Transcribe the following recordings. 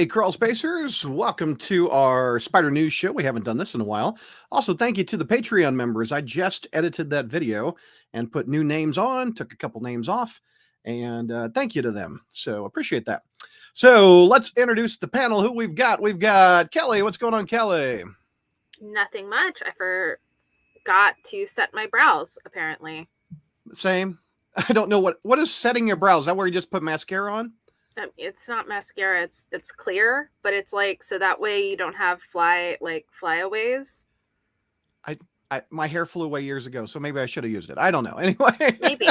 Hey, Crawlspacers, welcome to our Spider News show. We haven't done this in a while. Also, thank you to the Patreon members. I just edited that video and put new names on, took a couple names off, and thank you to them. So appreciate that. So let's introduce the panel. Who we've got? We've got Kelly. What's going on, Kelly? Nothing much. I forgot to set my brows, apparently. Same. I don't know what is setting your brows. Is that where you just put mascara on? It's not mascara. It's clear, but it's like so that way you don't have flyaways. My hair flew away years ago, so maybe I should have used it. I don't know. Anyway, Maybe.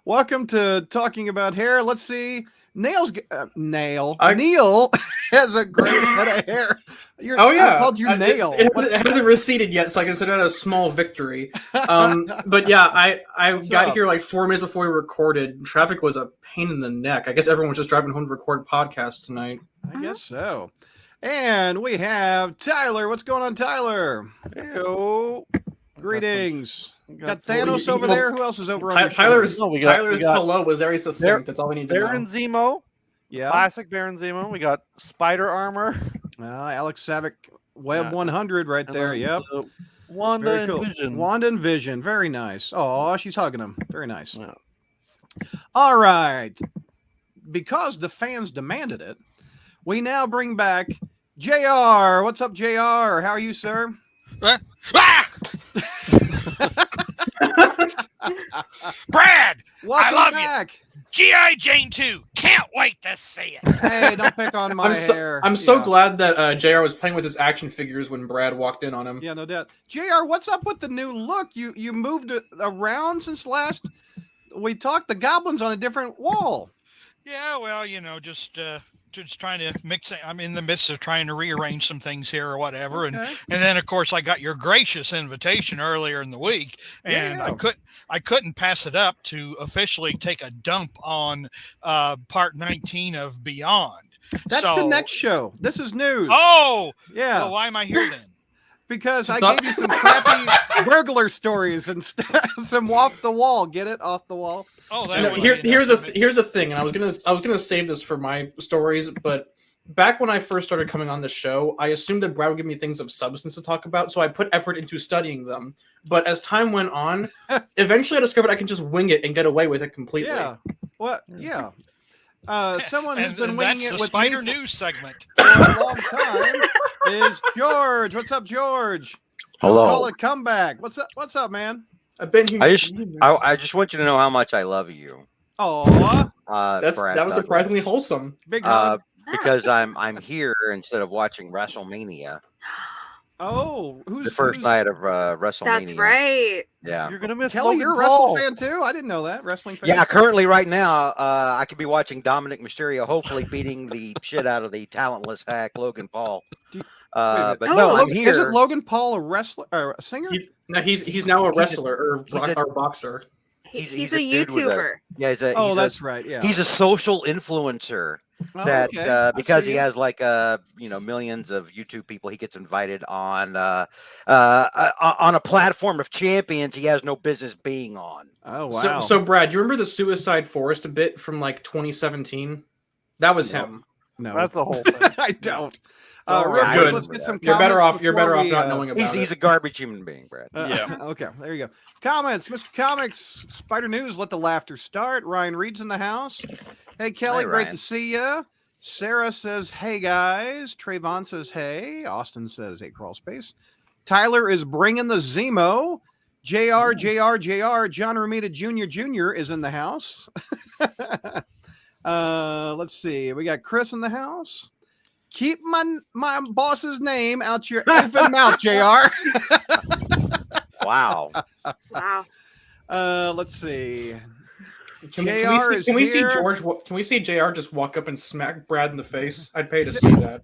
Welcome to Talking About Hair. Let's see. Neil Neil has a great head of hair. I called you Nail. It hasn't receded yet, so I consider that a small victory. But yeah, I got here like 4 minutes before we recorded. Traffic was a pain in the neck. I guess everyone was just driving home to record podcasts tonight. I guess so. And we have Tyler. What's going on, Tyler? Hello. Greetings. Got Thanos over there. Who else is over on Tyler's hello was very succinct. That's all we need to know. Baron Zemo. Yeah. Classic Baron Zemo. We got Spider Armor. Alex Savick, Web 100 right there. Yep. Wanda and Vision. Wanda and Vision. Very nice. Oh, she's hugging him. Very nice. Yeah. All right. Because the fans demanded it, we now bring back JR. What's up, JR? How are you, sir? Brad, welcome I love back. You. G.I. Jane 2. Can't wait to see it. Hey, don't pick on my hair. I'm so glad that JR was playing with his action figures when Brad walked in on him. Yeah, no doubt. JR, what's up with the new look? You moved it around since last we talked. The goblin's on a different wall. Yeah, well, just trying to mix it. I'm in the midst of trying to rearrange some things here or whatever. Okay. And then of course I got your gracious invitation earlier in the week, and I couldn't pass it up to officially take a dump on part 19 of Beyond. That's the next show. This is news. Oh, yeah. Well, why am I here then? Because I gave you some crappy burglar stories and some off the wall. Get it? Off the wall. Oh, here's the thing, and I was gonna save this for my stories, but back when I first started coming on the show, I assumed that Brad would give me things of substance to talk about, so I put effort into studying them. But as time went on, eventually I discovered I can just wing it and get away with it completely. Yeah. What? Yeah. Someone who's been winging it with the Spider News segment for a long time is George. What's up, George? Hello. Call it comeback. What's up? What's up, man? I've been here. I just want you to know how much I love you. Oh, that was surprisingly wholesome. Big hug. Because I'm here instead of watching WrestleMania. Oh, the first night of WrestleMania? That's right. Yeah, you're gonna miss. Kelly, you're a wrestling fan too. I didn't know that. Wrestling fan. Yeah, currently right now, I could be watching Dominic Mysterio, hopefully beating the shit out of the talentless hack Logan Paul. But no, I'm here. Isn't Logan Paul a wrestler or a singer? He's now a wrestler or boxer. He's a YouTuber. That's right. Yeah, he's a social influencer. Because he has millions of YouTube people, he gets invited on a platform of champions he has no business being on. Oh wow! So Brad, you remember the Suicide Forest bit from 2017? That was him. No, that's the whole thing. I don't. Real good. Let's get some. You're better off not knowing about it. He's a garbage human being, Brad. Yeah. Okay. There you go. Comments, Mr. Comics, Spider News. Let the laughter start. Ryan Reed's in the house. Hey, Kelly, great to see you. Sarah says, hey, guys. Trayvon says, hey. Austin says, hey, Crawlspace. Tyler is bringing the Zemo. JR. John Romita Jr. is in the house. Let's see. We got Chris in the house. Keep my boss's name out your effing mouth, JR. Wow. Let's see. Can we see JR just walk up and smack Brad in the face? I'd pay to see that.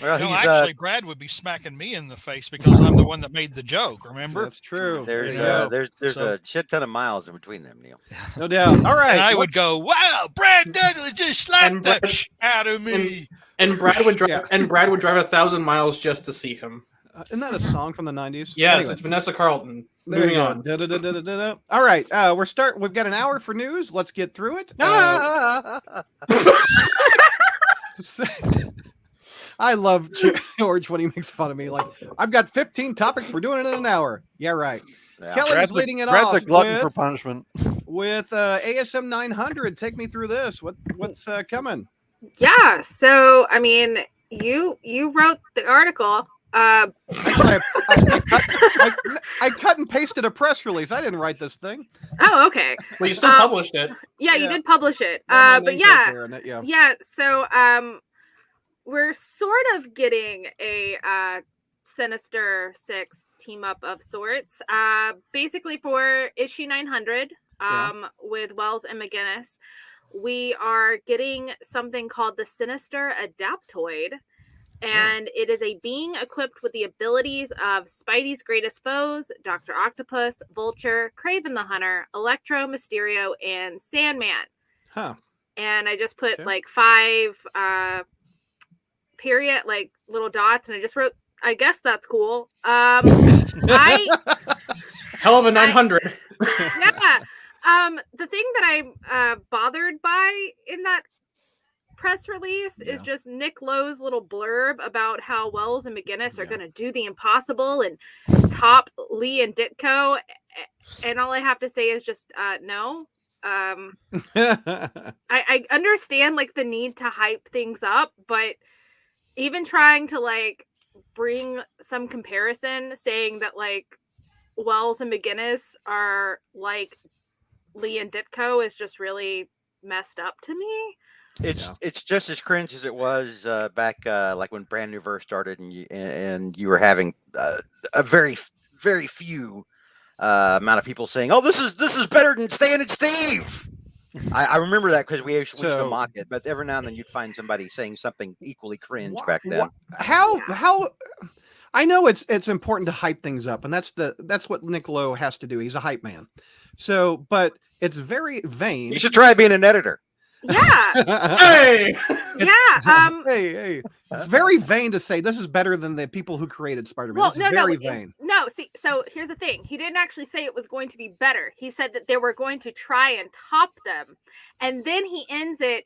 Well, actually, Brad would be smacking me in the face because I'm the one that made the joke. Remember? That's true. There's a shit ton of miles in between them, Neil. No doubt. All right. And I would go, wow, Brad Dudley just slapped the shit out of me. And Brad would drive. And Brad would drive 1,000 miles just to see him. Isn't that a song from the 90s? Yes, anyway. It's Vanessa Carlton. Moving on. All right, we've got an hour for news. Let's get through it. I love George when he makes fun of me. Like, I've got 15 topics. We're doing it in an hour. Yeah, right. Yeah. Kelly's leading it Brad's off a glutton for with, punishment. with ASM 900. Take me through this. What's coming? Yeah. So, I mean, you wrote the article. Actually, I cut and pasted a press release. I didn't write this thing. Oh, okay. Well, you still published it. Yeah, you did publish it. Well, but yeah. So, we're sort of getting a Sinister Six team up of sorts. Basically for issue 900, with Wells and McGinnis, we are getting something called the Sinister Adaptoid. And it is a being equipped with the abilities of Spidey's greatest foes, Dr. Octopus, Vulture, Kraven the Hunter, Electro, Mysterio, and Sandman. Huh. And I just put like 5 period, like little dots, and I just wrote, I guess that's cool. Hell of a 900. Yeah. The thing that I'm bothered by in that press release is just Nick Lowe's little blurb about how Wells and McGinnis are going to do the impossible and top Lee and Ditko, and all I have to say is just no. I understand like the need to hype things up, but even trying to like bring some comparison, saying that like Wells and McGinnis are like Lee and Ditko is just really messed up to me. It's just as cringe as it was back like when Brand New Verse started, and you were having a very few amount of people saying, "Oh, this is better than Stan and Steve." I remember that because we used to mock it, but every now and then you'd find somebody saying something equally cringe back then. How I know it's important to hype things up, and that's what Nick Lowe has to do. He's a hype man. So, but it's very vain. You should try being an editor. Yeah. Hey. Hey. It's very vain to say this is better than the people who created Spider-Man. Well, it's very vain. No, see, so here's the thing. He didn't actually say it was going to be better. He said that they were going to try and top them. And then he ends it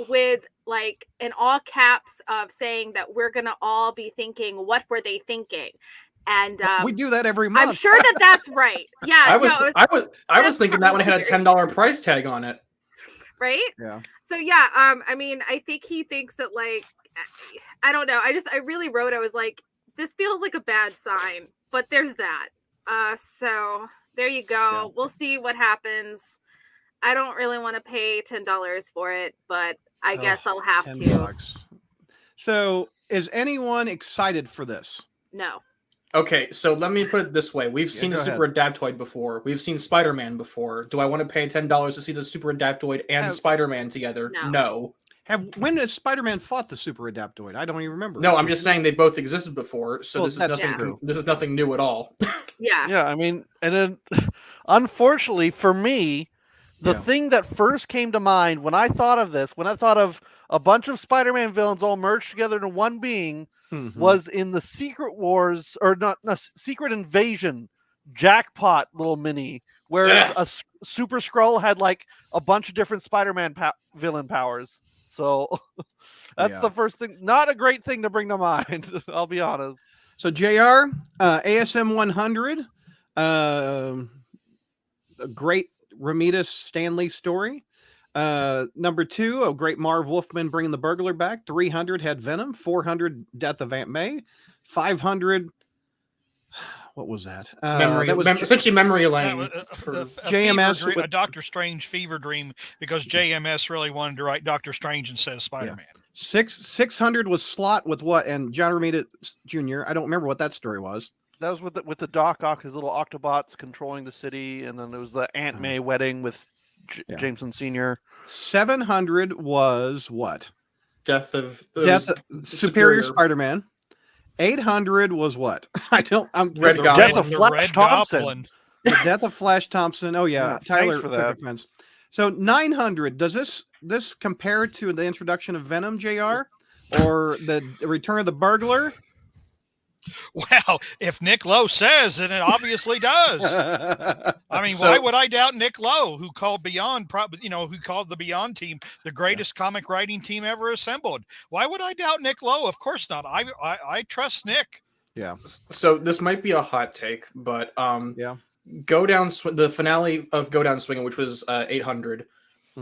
with like in all caps of saying that we're going to all be thinking, what were they thinking? And we do that every month. I'm sure that that's right. Yeah. I was thinking that one had a $10 price tag on it. Right? Yeah. So yeah, I mean, I think he thinks that like, I don't know. I really wrote, I was like, this feels like a bad sign, but there's that. So there you go. Yeah. We'll see what happens. I don't really want to pay $10 for it, but I guess I'll have to. So is anyone excited for this? No. Okay, so let me put it this way. We've seen the Super Adaptoid before. We've seen Spider-Man before. Do I want to pay $10 to see the Super Adaptoid and Spider-Man together? No. When has Spider-Man fought the Super Adaptoid? I don't even remember. No, I'm just saying they both existed before, so this is nothing new at all. Yeah. Yeah, I mean, and then unfortunately for me, the thing that first came to mind when I thought of this, when I thought of a bunch of Spider-Man villains all merged together into one being, was in the Secret Wars, or not Secret Invasion jackpot little mini, where a Super Skrull had like a bunch of different Spider-Man villain powers. So that's the first thing. Not a great thing to bring to mind, I'll be honest. So JR, ASM 100, a great Romita Stanley story. Number 2, a great Marv Wolfman bringing the burglar back. 300 had Venom. 400 Death of Aunt May. 500. What was that? Essentially memory lane for JMS. A Doctor Strange fever dream, because JMS really wanted to write Doctor Strange instead of Spider-Man. 600 was Slot with what? And John Romita Jr. I don't remember what that story was. That was with the Doc Ock, his little Octobots controlling the city, and then there was the Aunt May wedding with Jameson Sr. 700 was what? Death of Superior Spider-Man. 800 was what? Red Goblin. Death of Flash Thompson. The Death of Flash Thompson. Oh yeah, Tyler took offense. So 900. Does this compare to the introduction of Venom, JR, or the Return of the Burglar? Well, if Nick Lowe says, then it obviously does. I mean, why would I doubt Nick Lowe, who called Beyond, who called the Beyond team the greatest comic writing team ever assembled? Why would I doubt Nick Lowe? Of course not. I trust Nick. Yeah. So this might be a hot take, but yeah. The finale of Go Down Swinging, which was 800,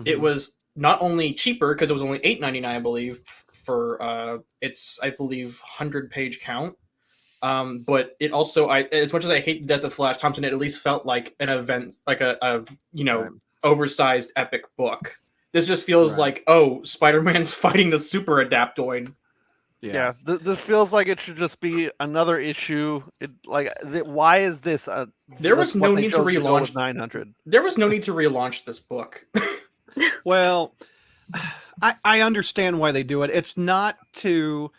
it was not only cheaper because it was only $8.99, I believe, for its 100-page count. But it also, as much as I hate Death of Flash Thompson, it at least felt like an event, like a oversized epic book. This just feels like, Spider-Man's fighting the super adaptoid. Yeah, this feels like it should just be another issue. Why is this? There was no need to relaunch 900. There was no need to relaunch this book. Well, I understand why they do it. It's not to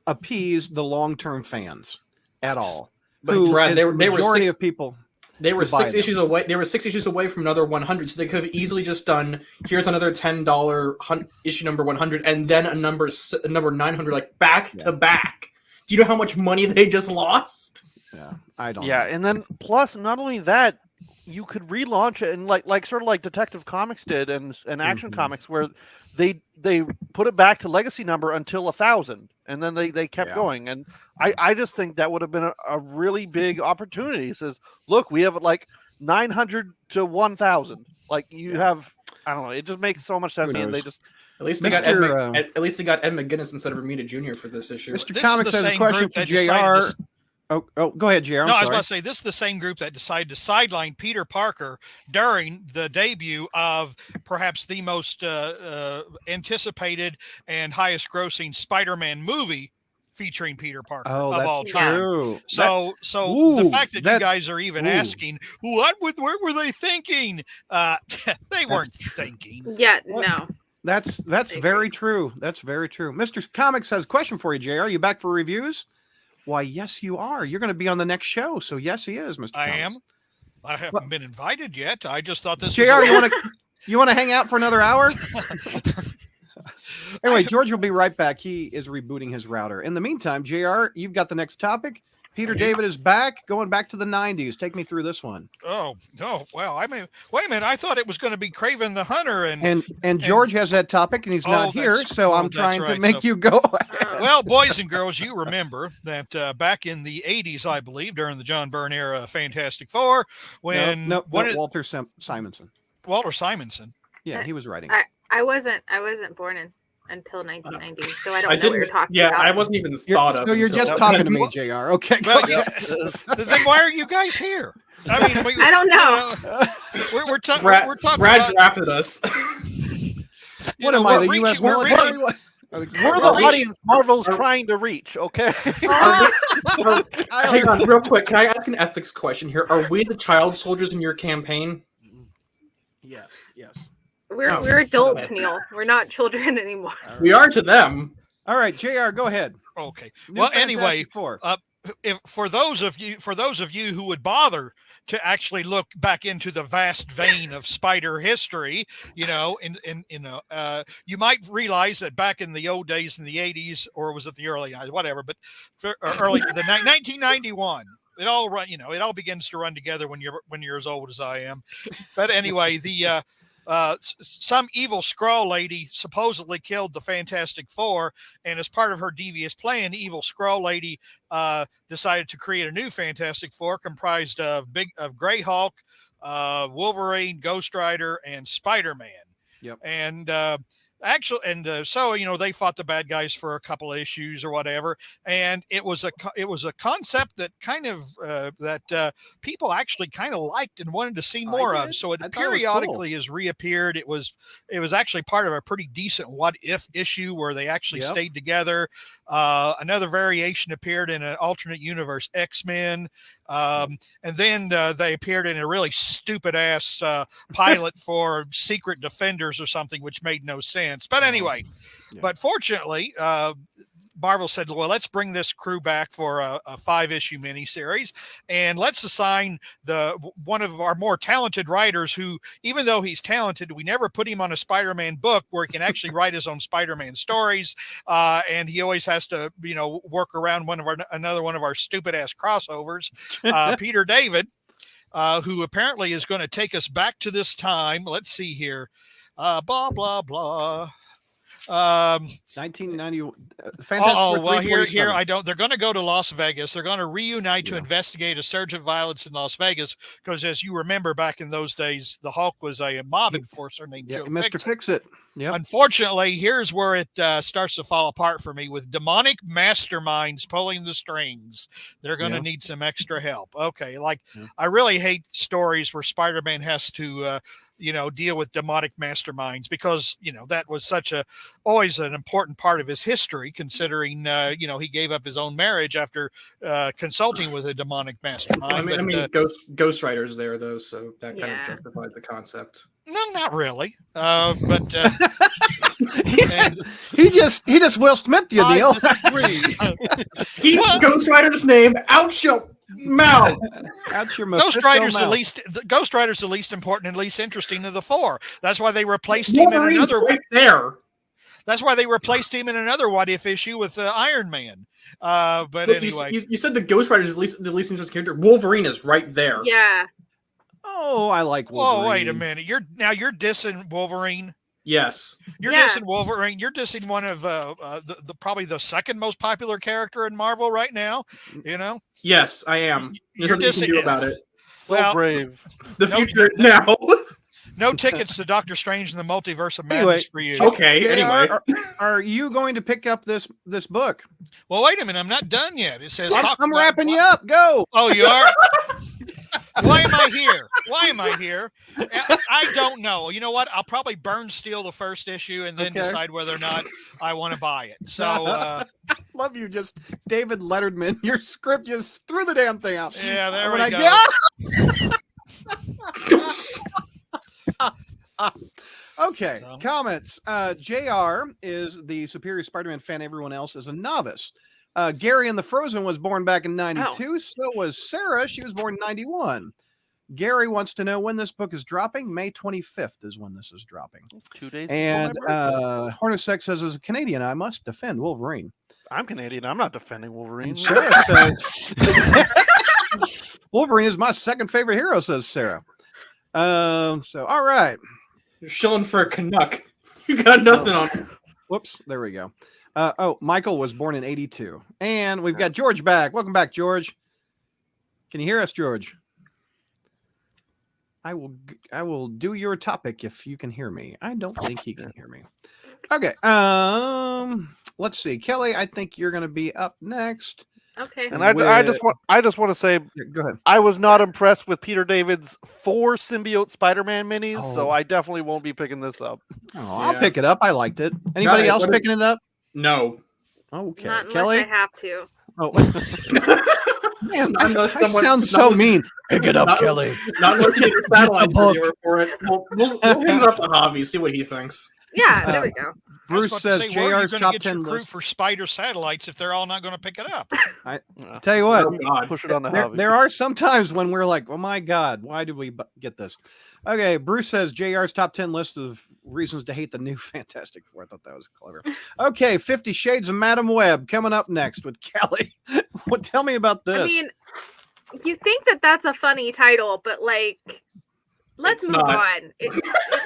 appease the long-term fans at all. But Brad, they were majority of people. They were 6 issues away. They were 6 issues away from another 100, so they could have easily just done, here's another $10 issue number 100, and then a number 900, like back to back. Do you know how much money they just lost? Yeah, I don't. Yeah, and then plus, not only that, you could relaunch it and like sort of like Detective Comics did and Action Comics, where they put it back to legacy number until 1,000, and then they kept going. And I just think that would have been a really big opportunity. It says, look, we have like 900 to 1,000. Like you have, I don't know. It just makes so much sense. And they just at least they got Ed McGuinness instead of Romita Jr. for this issue. Mr. Comics has a question for JR. Oh, go ahead, JR. I was about to say, this is the same group that decided to sideline Peter Parker during the debut of perhaps the most anticipated and highest grossing Spider-Man movie featuring Peter Parker of all time. True. So the fact that you guys are even asking, what were they thinking? They weren't thinking. Yeah, no. That's very true. That's very true. Mr. Comics has a question for you, JR. Are you back for reviews? Why, yes, you are. You're going to be on the next show. So, yes, he is, Mr. I Comics. am. I haven't been invited yet. I just thought this JR, was you want to hang out for another hour? Anyway, George will be right back. He is rebooting his router. In the meantime, JR, you've got the next topic. Peter David is back, going back to the 90s. Take me through this one. Oh, no. Well, I mean, wait a minute. I thought it was going to be Kraven the Hunter. And George has that topic, and he's not here, so I'm trying to make you go. Well, boys and girls, you remember that back in the 80s, I believe, during the John Byrne era Fantastic Four, when Walter Simonson. Walter Simonson. Yeah, he was writing. I wasn't born until 1990, so I don't know what you're talking about. Yeah, I wasn't even thought of. So you're just talking to me, JR. Okay. Well, then why are you guys here? I mean, I don't know. We're talking. Brad drafted us. What am I, the U.S. military? We're the audience Marvel's trying to reach, okay? Hang on, real quick. Can I ask an ethics question here? Are we the child soldiers in your campaign? Yes. We're adults, Neil. We're not children anymore. We are to them. All right, JR, go ahead. Okay. Well, anyway, for those of you who would bother to actually look back into the vast vein of Spider history, you might realize that back in the old days in the 80s, or was it the early 90s, whatever, but early 1991. It all begins to run together when you're as old as I am. But anyway, some evil Skrull lady supposedly killed the Fantastic Four, and as part of her devious plan, the evil Skrull lady decided to create a new Fantastic Four comprised of Grey Hulk, Wolverine, Ghost Rider, and Spider-Man. Yep. And so they fought the bad guys for a couple of issues or whatever, and it was a concept that kind of that people actually kind of liked and wanted to see more of. So it periodically has reappeared. It was actually part of a pretty decent What If issue where they actually stayed together. Another variation appeared in an alternate universe X-Men. And then they appeared in a really stupid ass pilot for Secret Defenders or something, which made no sense. But anyway, but fortunately, Marvel said, well, let's bring this crew back for a 5-issue miniseries, and let's assign one of our more talented writers who, even though he's talented, we never put him on a Spider-Man book where he can actually write his own Spider-Man stories, and he always has to, work around another one of our stupid-ass crossovers, Peter David, who apparently is going to take us back to this time. Let's see here. Blah, blah, blah. 1990. They're going to go to Las Vegas. They're going to reunite to investigate a surge of violence in Las Vegas because, as you remember, back in those days, the Hulk was a mob enforcer named Joe Mr. Fix-It. Yep. Unfortunately, here's where it starts to fall apart for me with demonic masterminds pulling the strings. They're going to need some extra help. Okay, I really hate stories where Spider-Man has to deal with demonic masterminds because, that was always an important part of his history, considering, he gave up his own marriage after consulting with a demonic mastermind. I mean, Ghost Rider's there, though, so that kind of justified the concept. No, not really. But he just Will Smith you, Neil. Keep Ghost Rider's name out your mouth. Out your Ghost Rider's the least important and least interesting of the four. That's why they replaced him in another right there. That's why they replaced him in another What If issue with Iron Man. But anyway, you said the Ghost Rider is the least interesting character. Wolverine is right there. Yeah. Oh, I like Wolverine. Oh, wait a minute. You're dissing Wolverine. Yes. You're dissing Wolverine. You're dissing one of the probably the second most popular character in Marvel right now. Yes, I am. There's nothing you can do about it. So brave. The future is now. No tickets to Doctor Strange and the Multiverse of Madness for you. Okay. Anyway, are you going to pick up this book? Well, wait a minute. I'm not done yet. It says I'm wrapping you up. Go. Oh, you are. Why am I here? I don't know. You know what? I'll probably burn steal the first issue and then decide whether or not I want to buy it. So, love you, just David Letterman. Your script just threw the damn thing out. Yeah, there we go. Okay, comments. JR is the superior Spider-Man fan. Everyone else is a novice. Gary in the Frozen was born back in 92. So was Sarah. She was born in 91. Gary wants to know when this book is dropping. May 25th is when this is dropping. 2 days. And Hornacek says, as a Canadian, I must defend Wolverine. I'm Canadian. I'm not defending Wolverine. Sarah says, Wolverine is my second favorite hero, says Sarah. So, all right. You're shilling for a Canuck. You got nothing on. Whoops. There we go. Michael was born in 82. And we've got George back. Welcome back, George. Can you hear us, George? I will do your topic if you can hear me. I don't think he can hear me. Okay. Let's see. Kelly, I think you're going to be up next. Okay. And I just want to say, go ahead. I was not impressed with Peter David's 4 symbiote Spider-Man minis, so I definitely won't be picking this up. I'll pick it up. I liked it. Anybody else picking it up? No. Okay. Not unless Kelly? I have to. Oh. Man, I sound so mean. Pick it up, Kelly. Not looking at the satellite reviewer for it. We'll hang it up to Javi, see what he thinks. Yeah, there we go. Bruce says JR's top 10 crew list for Spider Satellites if they're all not going to pick it up. I tell you what, push it on the there are some times when we're like, oh my God, why did we get this? Okay, Bruce says JR's top 10 list of reasons to hate the new Fantastic Four. I thought that was clever. Okay, 50 Shades of Madam Web coming up next with Kelly. Tell me about this. I mean, you think that's a funny title, but let's move on.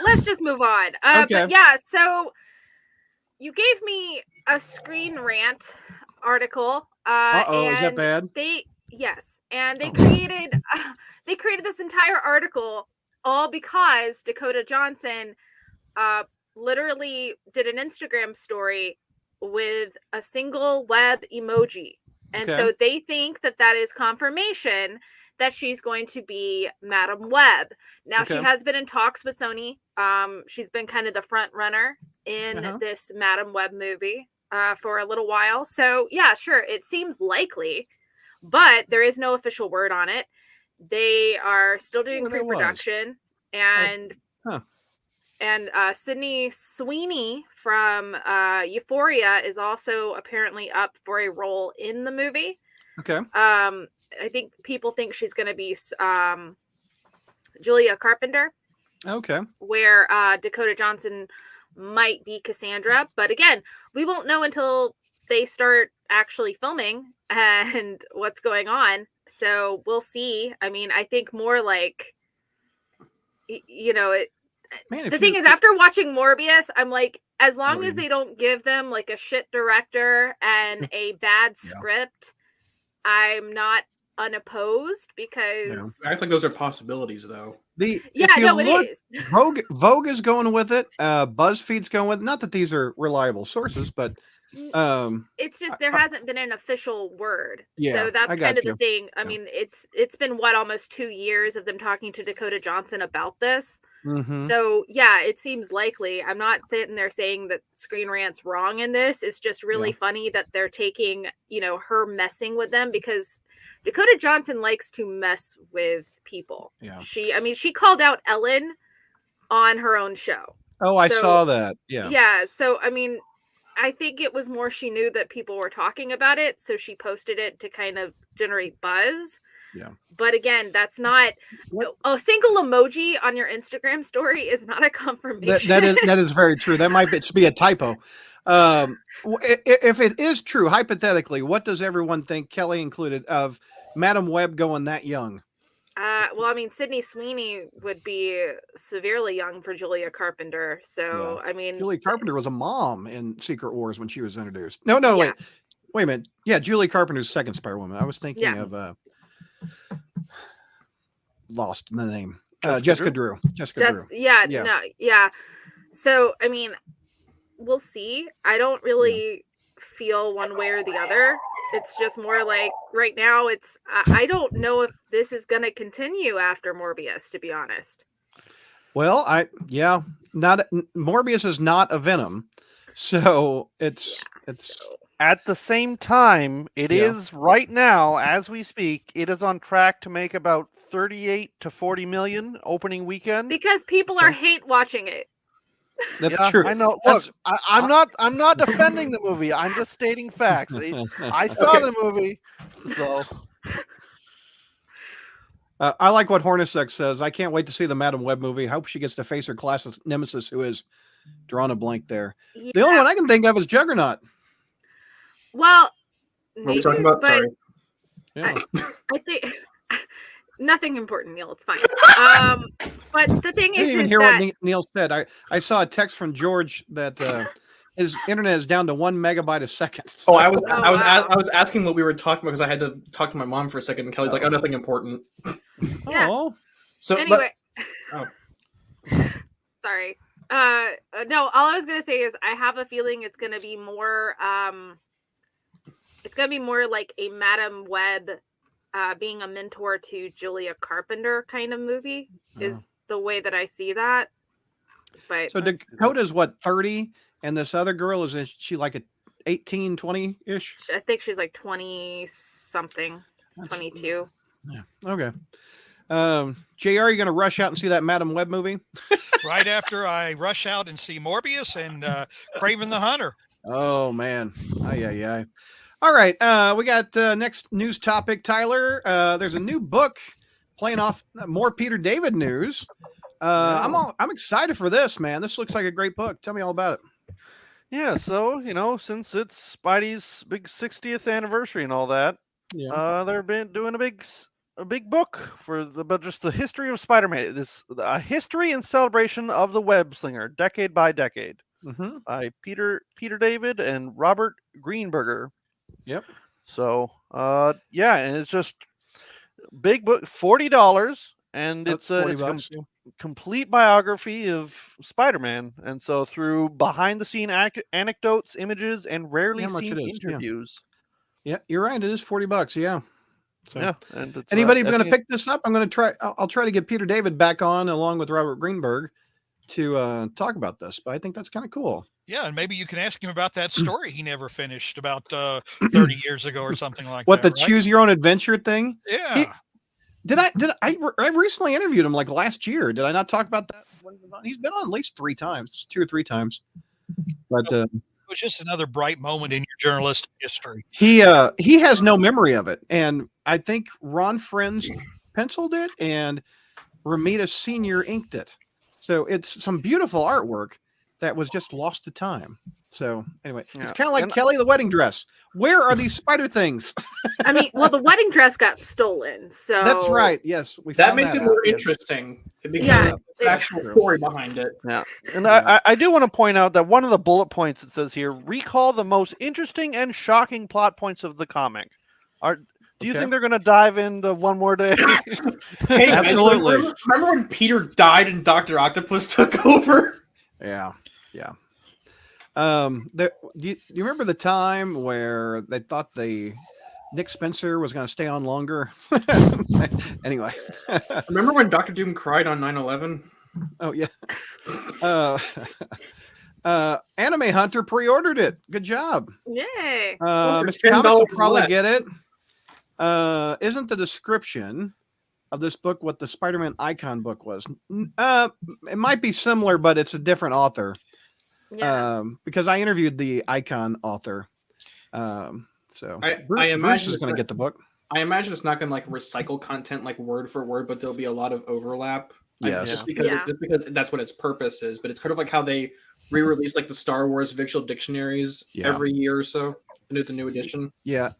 Let's just move on. Okay. But yeah, so you gave me a Screen Rant article. Is that bad? And they created this entire article all because Dakota Johnson literally did an Instagram story with a single web emoji. And so they think that is confirmation that she's going to be Madam Web. Now, she has been in talks with Sony. She's been kind of the front runner in this Madam Web movie for a little while. So, yeah, sure, it seems likely, but there is no official word on it. They are still doing pre-production, and And Sydney Sweeney from Euphoria is also apparently up for a role in the movie. Okay. I think people think she's going to be Julia Carpenter. Okay. Where Dakota Johnson might be Cassandra. But again, we won't know until they start actually filming and what's going on. So we'll see. I mean, I think more like, you know, the thing is, after watching Morbius, I'm like, as long as they don't give them like a shit director and a bad script, I'm not unopposed, because I act like those are possibilities, though. It is. Vogue is going with it. BuzzFeed's going with it. Not that these are reliable sources, but it's just there hasn't been an official word. Yeah, so that's kind of the thing. I Yeah. mean, it's been almost 2 years of them talking to Dakota Johnson about this. Mhm. So yeah, it seems likely. I'm not sitting there saying that Screen Rant's wrong in this. It's just really funny that they're taking, her messing with them, because Dakota Johnson likes to mess with people. Yeah. She called out Ellen on her own show. Oh, I saw that. Yeah. Yeah. So, I mean, I think it was more she knew that people were talking about it, so she posted it to kind of generate buzz. Yeah. But again, that's not a single emoji on your Instagram story is not a confirmation. That is very true. That might be a typo. If it is true, hypothetically, what does everyone think, Kelly included, of Madam Web going that young? Well, I mean, Sydney Sweeney would be severely young for Julia Carpenter. So, I mean, Julia Carpenter was a mom in Secret Wars when she was introduced. No, wait a minute. Yeah, Julia Carpenter's second Spider-Woman. I was thinking of lost the name. Jessica Drew. Drew. Yeah. So, I mean, we'll see. I don't really feel one way or the other. It's just more like right now I don't know if this is going to continue after Morbius, to be honest. Well, Morbius is not a Venom. So it's at the same time, it is right now, as we speak, it is on track to make about 38 to 40 million opening weekend. Because people are hate watching it. That's true. I know. Look, I'm not defending the movie. I'm just stating facts. I saw the movie, so. I like what Hornacek says. I can't wait to see the Madam Web movie. I hope she gets to face her classic nemesis, who is drawn a blank there. Yeah. The only one I can think of is Juggernaut. Well, what are we talking about? Sorry. Yeah. I think nothing important, Neil. It's fine. But the thing is, I didn't even hear what Neil said. I saw a text from George that his internet is down to 1 megabyte a second. So. I was asking what we were talking about because I had to talk to my mom for a second. And Kelly's like, "Oh, nothing important." Yeah. Oh. So anyway. Sorry. No. All I was gonna say is I have a feeling it's gonna be more. It's gonna be more like a Madam Web. Being a mentor to Julia Carpenter kind of movie is the way that I see that. But so Dakota's what, 30, and this other girl is she like a 18, 20-ish? I think she's like 20 something, 22. Yeah. Okay. JR, you going to rush out and see that Madam Web movie? Right after I rush out and see Morbius and Kraven the Hunter. Oh man. Aye. All right, we got next news topic, Tyler. There's a new book playing off more Peter David news. I'm excited for this, man. This looks like a great book. Tell me all about it. Yeah, so since it's Spidey's big 60th anniversary and all that, they've been doing a big book for just the history of Spider-Man. This a history and celebration of the web slinger, decade by decade, by Peter David and Robert Greenberger. Yep. So, and it's just big book, $40, and it's a complete biography of Spider-Man, and so through behind-the-scene anecdotes, images, and rarely seen interviews. Yeah, you're right. It is $40. Yeah. So, and anybody going to pick this up? I'm going to try. I'll try to get Peter David back on along with Robert Greenberg to talk about this. But I think that's kind of cool. Yeah, and maybe you can ask him about that story he never finished about 30 years ago or something like that. What, the choose your own adventure thing? Yeah. I recently interviewed him like last year. Did I not talk about that? He's been on at least 3 times, 2 or 3 times. But it was just another bright moment in your journalistic history. He has no memory of it, and I think Ron Friends penciled it and Ramita Senior inked it. So it's some beautiful artwork that was just lost to time. So anyway, it's kind of like Kelly the wedding dress. Where are these spider things? I mean, well, the wedding dress got stolen, so that's right. Yes, that makes it more interesting. Yeah, the actual story behind it. Yeah, and I do want to point out that one of the bullet points it says here: recall the most interesting and shocking plot points of the comic. Do you think they're going to dive into One More Day? Hey, absolutely. Remember when Peter died and Dr. Octopus took over? Yeah. Do you remember the time where they thought Nick Spencer was going to stay on longer? Anyway. Remember when Dr. Doom cried on 9/11? Oh, yeah. Anime Hunter pre-ordered it. Good job. Yay. Mr. Comics will probably get it. Isn't the description of this book what the Spider-Man Icon book was? It might be similar, but it's a different author. Yeah. Because I interviewed the Icon author. So Bruce is going to get the book. I imagine it's not going to like recycle content like word for word, but there'll be a lot of overlap. Yes. Just because that's what its purpose is. But it's kind of like how they re-release like the Star Wars Visual Dictionaries every year or so. The new edition. Yeah.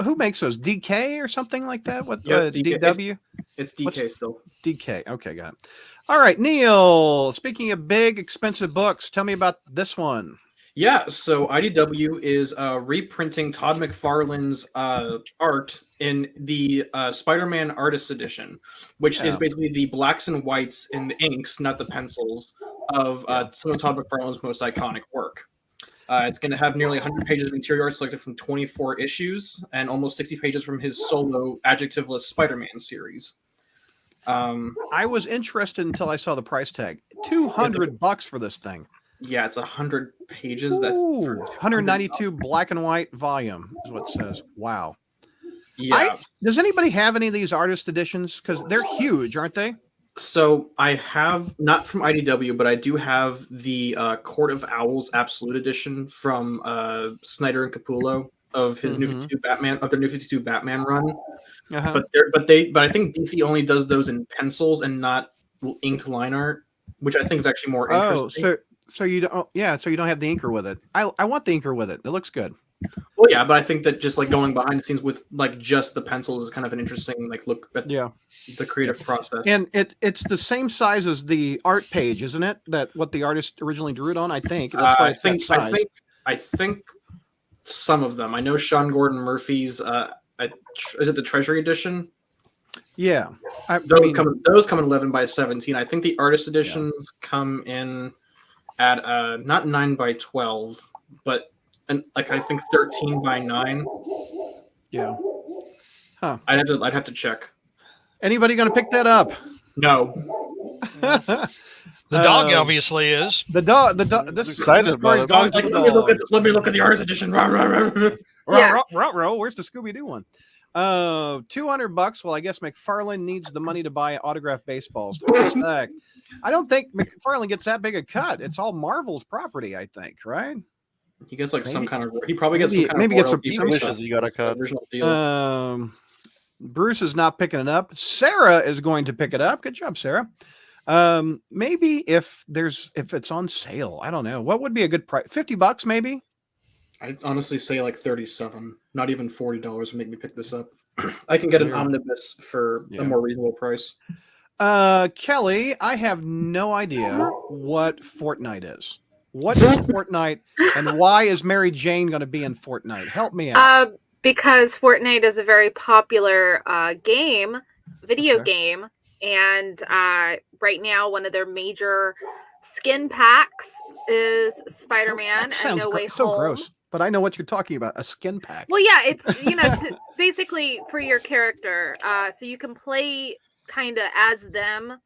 Who makes those? DK or something like that? What? DW? It's DK still. DK. Okay, got it. All right, Neil. Speaking of big, expensive books, tell me about this one. Yeah, so IDW is reprinting Todd McFarlane's art in the Spider-Man Artist Edition, which is basically the blacks and whites in the inks, not the pencils, of some of Todd McFarlane's most iconic work. It's going to have nearly 100 pages of interior art selected from 24 issues and almost 60 pages from his solo adjectiveless Spider-Man series. I was interested until I saw the price tag. $200 for this thing. Yeah, it's 100 pages. That's 192 black and white volume is what it says. Wow. Yeah. Does anybody have any of these artist editions? Because they're huge, aren't they? So I have, not from IDW, but I do have the Court of Owls Absolute Edition from Snyder and Capullo of his New 52 Batman, of their New 52 Batman run. But I think DC only does those in pencils and not inked line art, which I think is actually more interesting. So you don't, so you don't have the inker with it. I want the inker with it. It looks good. Well, yeah, but I think that just like going behind the scenes with like just the pencils is kind of an interesting like look at the creative process. And it's the same size as the art page, isn't it? That what the artist originally drew it on. I think. I think some of them. I know Sean Gordon Murphy's. Is it the Treasury Edition? Yeah, those come in 11 by 17. I think the artist editions come in at not 9 by 12, but I think 13 by 9. Yeah. Huh. I'd have to check. Anybody going to pick that up? No. The dog obviously is. The dog. This story's going to the dog. Let me look at the artist edition. Where's the Scooby-Doo one? $200. Well, I guess McFarlane needs the money to buy autographed baseballs. I don't think McFarlane gets that big a cut. It's all Marvel's property, I think, right? He gets some kind of. He probably gets some kind of. Wishes you got a cut. Original deal. Bruce is not picking it up. Sarah is going to pick it up. Good job, Sarah. Maybe if it's on sale, I don't know. What would be a good price? $50, maybe. I'd honestly say like 37. Not even $40 would make me pick this up. I can get an omnibus for a more reasonable price. Kelly, I have no idea what Fortnite is. What is Fortnite, and why is Mary Jane going to be in Fortnite? Help me out. Because Fortnite is a very popular video game, and right now one of their major skin packs is Spider-Man and No Way Home. So gross, but I know what you're talking about. A skin pack. Well, yeah, it's basically for your character, so you can play kind of as them.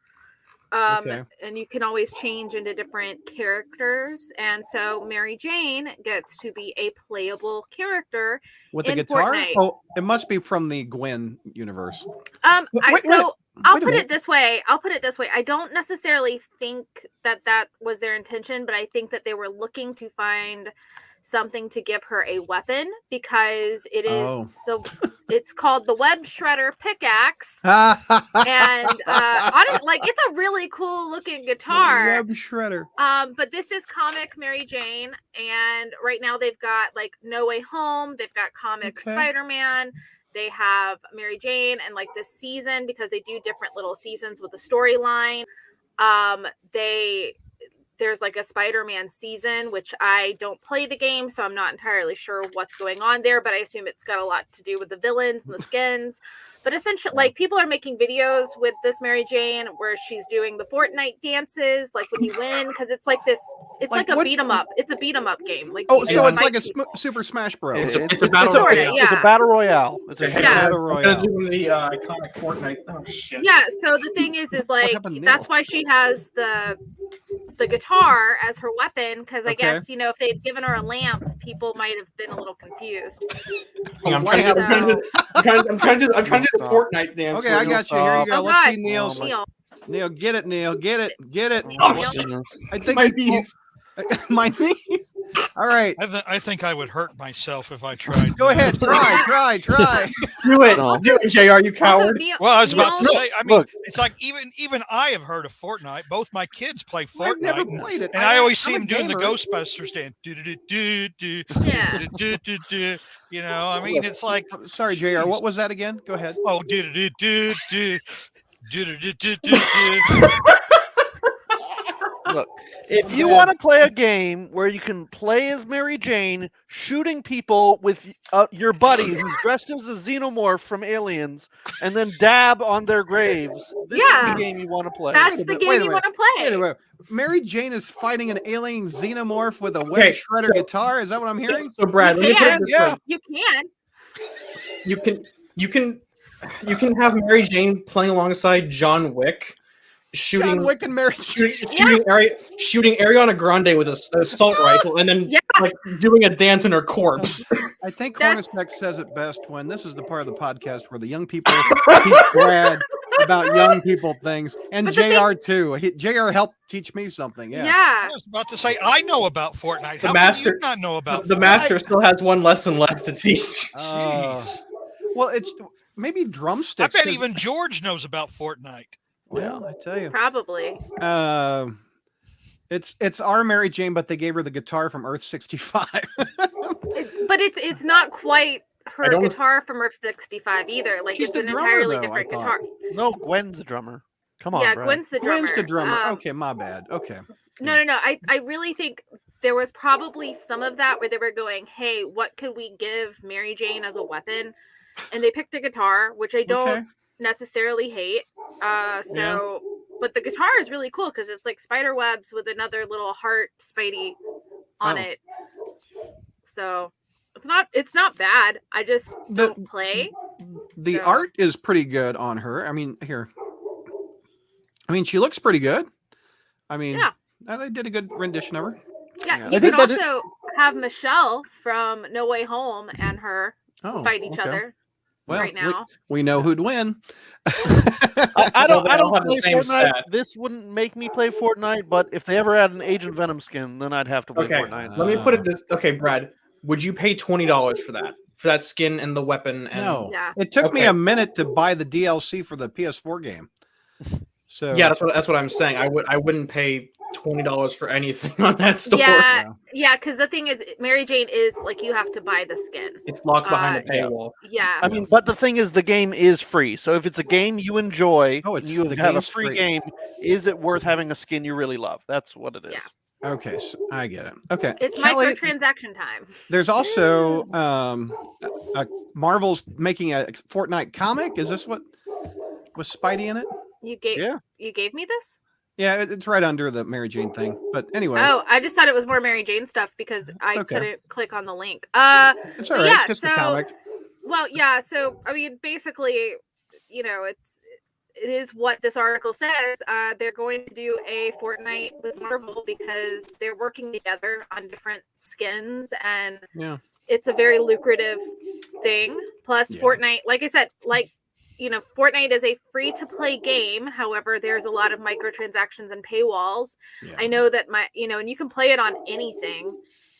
And you can always change into different characters. And so Mary Jane gets to be a playable character with the guitar. Fortnite. Oh, it must be from the Gwen universe. I'll put it this way. I don't necessarily think that was their intention, but I think that they were looking to find something to give her a weapon, because it is it's called the Web Shredder Pickaxe, and on it, like, it's a really cool looking guitar. Web Shredder. But this is comic Mary Jane, and right now they've got like No Way Home, they've got comic Spider-Man, they have Mary Jane, and like this season, because they do different little seasons with the storyline, there's like a Spider-Man season, which I don't play the game, so I'm not entirely sure what's going on there, but I assume it's got a lot to do with the villains and the skins. But essentially, like, people are making videos with this Mary Jane where she's doing the Fortnite dances, like when you win, because it's like this, it's like a beat 'em up. It's a beat 'em up game. Like, so it's like a Super Smash Bros. It's a battle royale. It's a battle royale. It's a battle royale. I'm gonna do the iconic Fortnite. Oh shit. Yeah. So the thing is like, that's why she has the guitar as her weapon, because I guess, you know, if they'd given her a lamp, people might have been a little confused. I'm trying to do the Fortnite dance. Okay, I got you. Here you go. Let's see Neil's. Neil. Neil, get it, Neil. Get it. Oh, I think my knees. My knee. All right. I think I would hurt myself if I tried. Go ahead. Try. Do it, JR, you coward. Well, I was about to say, I mean, Look. it's like even I have heard of Fortnite. Both my kids play Fortnite. I've never played it. And I always see I'm them a doing the gamer. Ghostbusters dance. Yeah. You know, I mean, it's like, Sorry, JR. What was that again? Go ahead. oh, Look, if you want to play a game where you can play as Mary Jane, shooting people with your buddy who's dressed as a xenomorph from Aliens, and then dab on their graves, this is the game you want to play. That's the game you want to play. Wait a minute. Mary Jane is fighting an alien xenomorph with a Web Shredder guitar. Is that what I'm hearing? So Brad, let me put it this way. You can. You can have Mary Jane playing alongside John Wick, shooting John Wick and Mary Jane. shooting Ariana Grande with a assault rifle, and then like doing a dance on her corpse. I think Cornerspec says it best when this is the part of the podcast where the young people teach Brad about young people things, and JR too. JR helped teach me something. Yeah. I was about to say, I know about Fortnite. How can you not know about the Fortnite? master still has one lesson left to teach. Well, it's maybe drumsticks. I bet even George knows about Fortnite. Well, I tell you, Probably. it's our Mary Jane, but they gave her the guitar from Earth 65. But it's not quite her guitar from Earth 65 either. Like, She's it's the an drummer, entirely though, different I thought. guitar. No, Gwen's the drummer. Come on, Yeah, Brad. Gwen's the drummer. Gwen's the drummer. Okay, my bad. Okay. No. I really think there was probably some of that where they were going, hey, what could we give Mary Jane as a weapon? And they picked a guitar, which I don't necessarily hate. But the guitar is really cool because it's like spider webs with another little heart Spidey on it. So it's not bad. I just don't play. The art is pretty good on her. I mean, she looks pretty good. I mean, they did a good rendition of her. Yeah, you could also have Michelle from No Way Home and her fight each other. Well, right now we know who'd win. I don't have the play same Fortnite. stat. This wouldn't make me play Fortnite, but if they ever had an Agent Venom skin, then I'd have to play Fortnite. Let me put it this. Okay, Brad, would you pay $20 for that skin and the weapon? And... No, it took me a minute to buy the DLC for the PS4 game. So yeah, that's what I'm saying. I wouldn't pay $20 for anything on that store. Yeah, because the thing is, Mary Jane is like you have to buy the skin. It's locked behind a paywall. Yeah. I mean, but the thing is, the game is free. So if it's a game you enjoy, you have a free game. Is it worth having a skin you really love? That's what it is. Yeah. Okay, so I get it. Okay, it's microtransaction time. There's also Marvel's making a Fortnite comic. Is this what was Spidey in it? You gave me this? Yeah, it's right under the Mary Jane thing. But anyway. Oh, I just thought it was more Mary Jane stuff because I couldn't click on the link. It's all right. It's just a comic. Well, yeah. So I mean, basically, you know, it is what this article says. They're going to do a Fortnite with Marvel because they're working together on different skins, and it's a very lucrative thing. Plus, Fortnite, like I said, Fortnite is a free-to-play game. However, there's a lot of microtransactions and paywalls. Yeah. I know that and you can play it on anything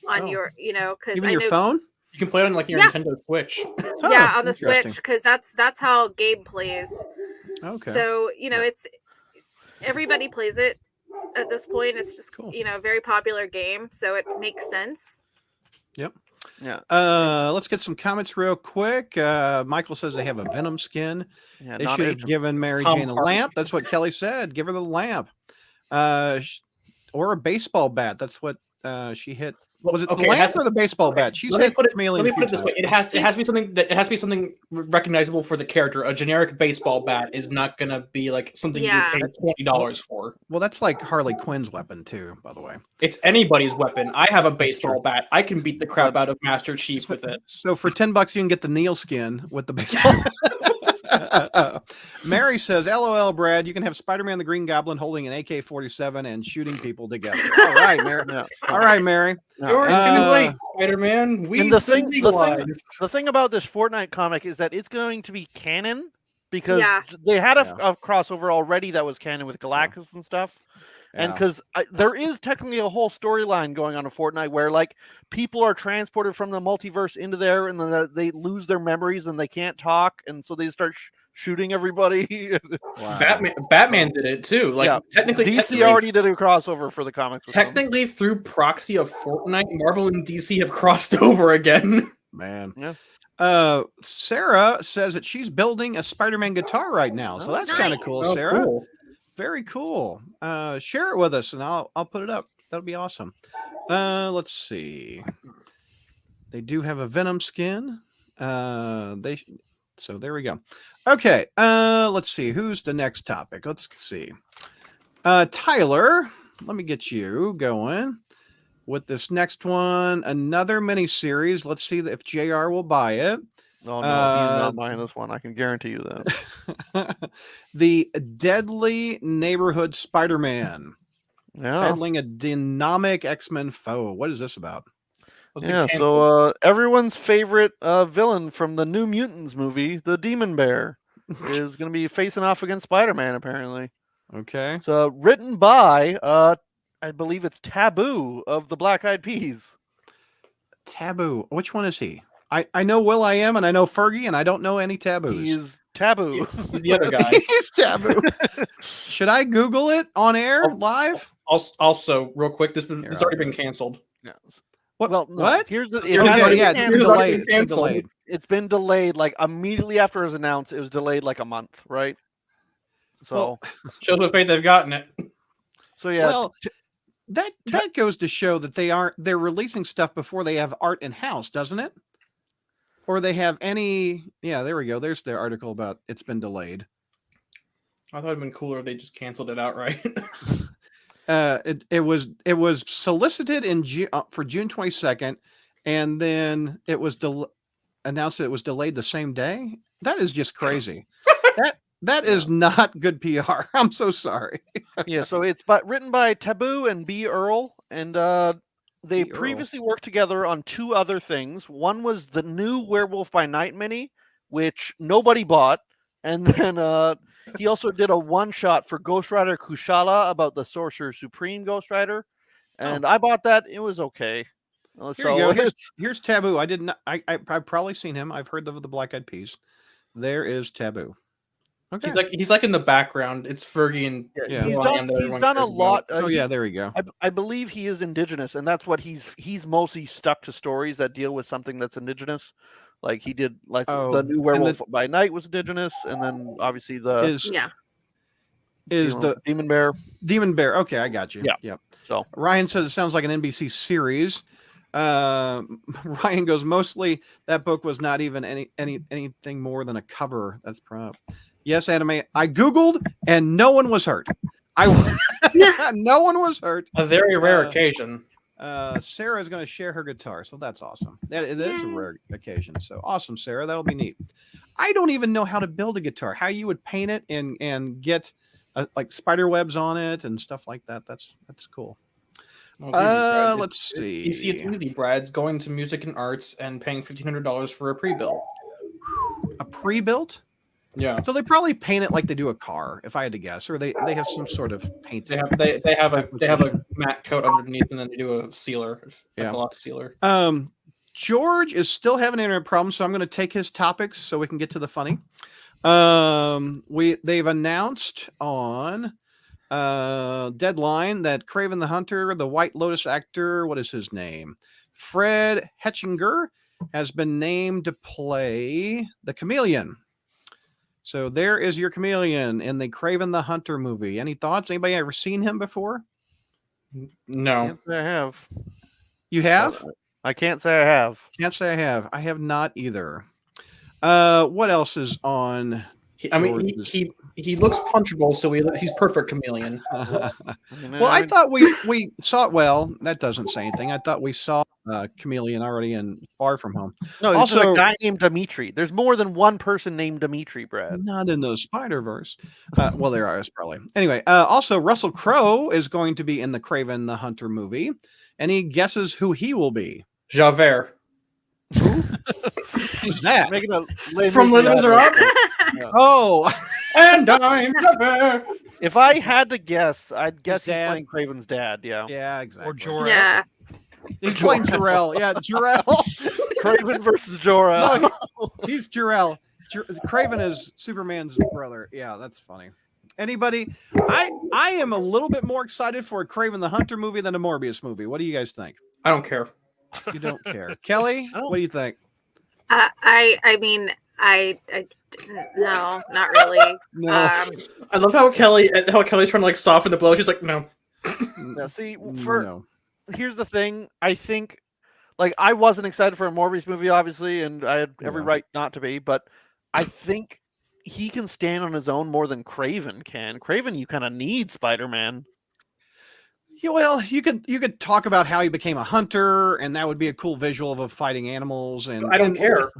on your, because even your phone. You can play it on like your Nintendo Switch. On the Switch, because that's how Gabe plays. Okay. So it's everybody plays it at this point. It's just cool. A very popular game, so it makes sense. Yep. Yeah. Let's get some comments real quick. Michael says they have a Venom skin. Yeah, they should have given Mary Jane a lamp. That's what Kelly said. Give her the lamp. Or a baseball bat. That's what she hit. Was it the lamp or the baseball bat? She's hit Chameleon. Let me put it this way: it has to be something recognizable for the character. A generic baseball bat is not going to be like something you pay $20 for. Well, that's like Harley Quinn's weapon too, by the way. It's anybody's weapon. I have a baseball bat. I can beat the crap out of Master Chief with it. So for $10, you can get the Neil skin with the baseball. Mary says, "LOL, Brad. You can have Spider-Man the Green Goblin holding an AK-47 and shooting people together." All right, Mary. All right, Mary. You're too late, Spider-Man. The thing about this Fortnite comic is that it's going to be canon because they had a crossover already that was canon with Galactus and stuff. And because there is technically a whole storyline going on in Fortnite where like people are transported from the multiverse into there, and then they lose their memories and they can't talk, and so they start shooting everybody. Wow. Batman did it too. Like technically, DC already did a crossover for the comics. Technically, through proxy of Fortnite, Marvel and DC have crossed over again. Man. Yeah. Sarah says that she's building a Spider-Man guitar right now, so that's kind of cool, Sarah. Cool. Very cool. Share it with us, and I'll put it up. That'll be awesome. Let's see. They do have a Venom skin. So there we go. Okay. Let's see. Who's the next topic? Let's see. Tyler, let me get you going with this next one. Another mini series. Let's see if JR will buy it. Oh, no, he's not buying this one. I can guarantee you that. The Deadly Neighborhood Spider-Man. Battling a dynamic X-Men foe. What is this about? So everyone's favorite villain from the New Mutants movie, the Demon Bear, is going to be facing off against Spider-Man, apparently. Okay. So written by, I believe it's Taboo of the Black Eyed Peas. Taboo. Which one is he? I know Will.i.am and I know Fergie, and I don't know any Taboos. He's Taboo. He's the other guy. He's Taboo. Should I Google it on air live? Also, real quick, it's already been canceled. Yeah. What? Well, no, what? Here's the. It's been delayed. Like immediately after it was announced, it was delayed like a month, right? So shows what fate they've gotten it. So yeah. Well, that goes to show that they're releasing stuff before they have art in house, doesn't it? Or they have any? Yeah, there we go. There's their article about it's been delayed. I thought it'd been cooler if they just canceled it outright. It was solicited for June 22nd, and then it was announced that it was delayed the same day. That is just crazy. That is not good PR. I'm so sorry. Yeah, so it's written by Taboo and B. Earl, and they previously worked together on two other things. One was the new Werewolf by Night mini, which nobody bought. And then he also did a one-shot for Ghost Rider Kushala about the Sorcerer Supreme Ghost Rider. And I bought that. It was okay. Here you go. Here's Taboo. I've probably seen him. I've heard of the Black Eyed Peas. There is Taboo. Okay. He's like in the background. It's Fergie and he's done a lot. There we go. I believe he is indigenous, and that's what he's mostly stuck to stories that deal with something that's indigenous. Like he did, the new Werewolf by Night was indigenous, and then obviously is the Demon Bear. Demon Bear. Okay, I got you. Yeah. Yep. So Ryan says it sounds like an NBC series. Ryan goes, mostly that book was not even anything more than a cover. That's prop. Yes, Anime. I Googled and no one was hurt. No one was hurt. A very rare occasion. Sarah is going to share her guitar, so that's awesome. It is a rare occasion, so awesome, Sarah. That'll be neat. I don't even know how to build a guitar. How you would paint it and get like spider webs on it and stuff like that. That's cool. Well, let's see. You see, it's easy, Brad. It's going to music and arts and paying $1,500 for a pre-built. A pre-built? Yeah. So they probably paint it like they do a car, if I had to guess, or they have some sort of paint. They have a matte coat underneath, and then they do a sealer, a gloss sealer. George is still having internet problems, so I'm going to take his topics so we can get to the funny. They've announced on Deadline that Kraven the Hunter, the White Lotus actor, what is his name? Fred Hetchinger has been named to play the Chameleon. So there is your Chameleon in the Kraven the Hunter movie. Any thoughts? Anybody ever seen him before? No. Can't say I have. You have? I can't say I have. Can't say I have. I have not either. What else is on? He looks punchable, so he's perfect Chameleon. Well, I thought we saw. Well, that doesn't say anything. I thought we saw Chameleon already in Far From Home. No, also a guy named Dimitri. There's more than one person named Dimitri, Brad. Not in the Spider-Verse. Well, there are probably. Anyway, also Russell Crowe is going to be in the Kraven the Hunter movie. Any guesses who he will be? Javert. Who's that? From Les Miserables. Oh, and I'm Javert. If I had to guess, I'd guess he's playing Kraven's dad. Yeah. Yeah, exactly. Or Jor-El. Yeah. He's playing Jor-El. Yeah, Jor-El. Kraven versus Jor-El. No, he's Jor-El. Kraven is Superman's brother. Yeah, that's funny. Anybody? I am a little bit more excited for a Kraven the Hunter movie than a Morbius movie. What do you guys think? I don't care. You don't care. Kelly, what do you think? I mean, no, not really. No. I love how Kelly's trying to like soften the blow. She's like, no. Now, see, No. Here's the thing. I think, like, I wasn't excited for a Morbius movie, obviously, and I had every right not to be. But I think he can stand on his own more than Kraven can. Kraven, you kind of need Spider-Man. Yeah, well, you could talk about how he became a hunter, and that would be a cool visual of fighting animals. And I don't care.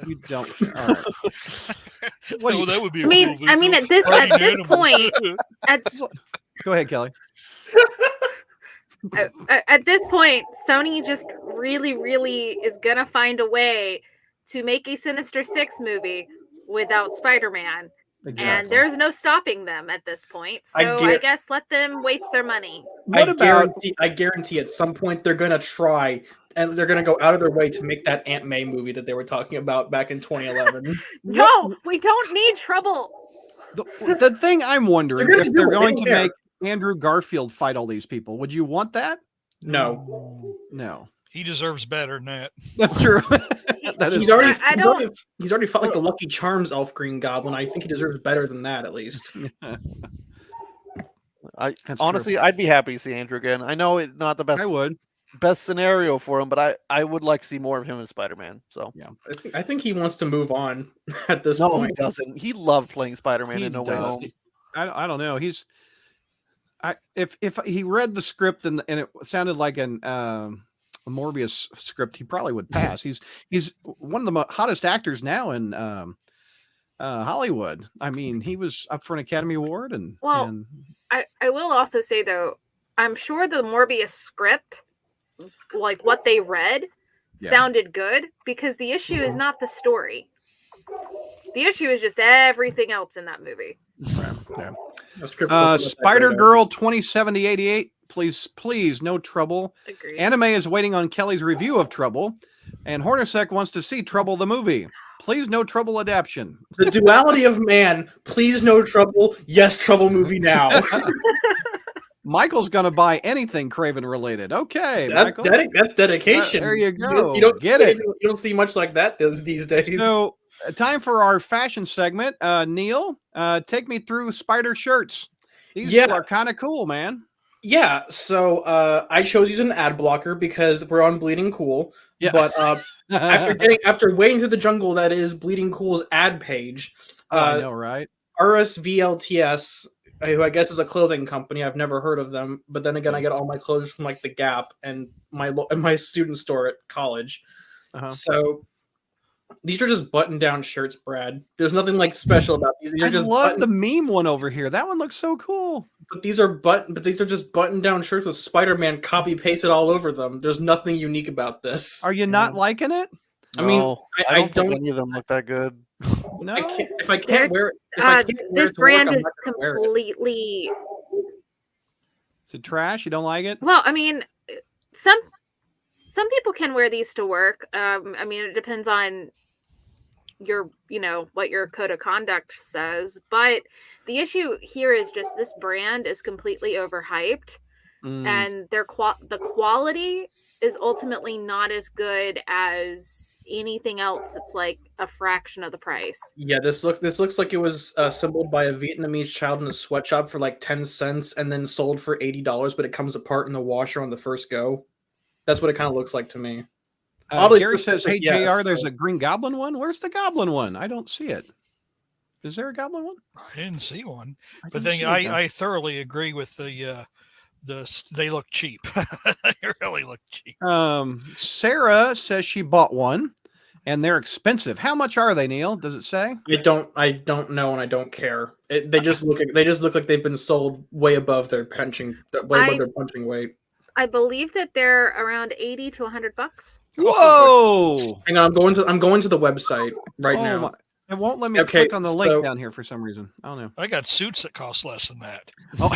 You don't care. All right. That would be. I mean, at this point, Go ahead, Kelly. At this point, Sony just really is gonna find a way to make a Sinister Six movie without Spider-Man. Exactly. And there's no stopping them at this point. So I guess let them waste their money. I guarantee at some point they're going to try and they're going to go out of their way to make that Aunt May movie that they were talking about back in 2011. No, we don't need trouble. The thing I'm wondering if they're going to make Andrew Garfield fight all these people, would you want that? No. He deserves better than that. That's true. He's already fought like the Lucky Charms elf Green Goblin. I think he deserves better than that, at least. Honestly, I'd be happy to see Andrew again. I know it's not the best scenario for him, but I would like to see more of him as Spider-Man. So yeah, I think he wants to move on at this point. No, he doesn't. He loved playing Spider-Man in No Way Home. I don't know. If he read the script and it sounded like a Morbius script, he probably would pass. He's one of the hottest actors now in Hollywood. I mean, he was up for an Academy Award, I will also say though, I'm sure the Morbius script, like what they read, sounded good because the issue is not the story. The issue is just everything else in that movie. Spider-Girl 207088. Please, no Trouble. Agreed. Anime is waiting on Kelly's review of Trouble, and Hornacek wants to see Trouble the movie. Please, no Trouble adaptation. The duality of man. Please, no Trouble. Yes, Trouble movie now. Michael's gonna buy anything Kraven related. Okay, that's Michael. That's dedication. There you go. You don't get it. You don't see much like that these days. So, time for our fashion segment. Neil, take me through spider shirts. These are kind of cool, man. Yeah, so I chose using an ad blocker because we're on Bleeding Cool. Yeah. But after wading through the jungle that is Bleeding Cool's ad page, I know, right? RSVLTS who I guess is a clothing company. I've never heard of them, but then again, I get all my clothes from like the Gap and my student store at college. So these are just button-down shirts, Brad. There's nothing like special about these. I love the meme one over here. That one looks so cool. But these are just button-down shirts with Spider-Man copy-pasted all over them. There's nothing unique about this. Are you not liking it? I mean, I don't think any of them look that good. No, if I can't wear it, this brand is completely. Is it trash? You don't like it? Well, I mean, some people can wear these to work. I mean, it depends on your, what your code of conduct says. But the issue here is just this brand is completely overhyped, and the quality is ultimately not as good as anything else that's like a fraction of the price. Yeah, this looks like it was assembled by a Vietnamese child in a sweatshop for like 10 cents and then sold for $80, but it comes apart in the washer on the first go. That's what it kind of looks like to me. Gary says, hey, JR, there's a Green Goblin one. Where's the Goblin one? I don't see it. Is there a Goblin one? I didn't see one. But then I thoroughly agree with they look cheap. They really look cheap. Sarah says she bought one and they're expensive. How much are they, Neil? Does it say? I don't know, and I don't care. They just look like they've been sold way above their punching weight. I believe that they're around $80 to $100. Whoa! Hang on, I'm going to the website right now. My. It won't let me click on the link down here for some reason. I don't know. I got suits that cost less than that. Oh.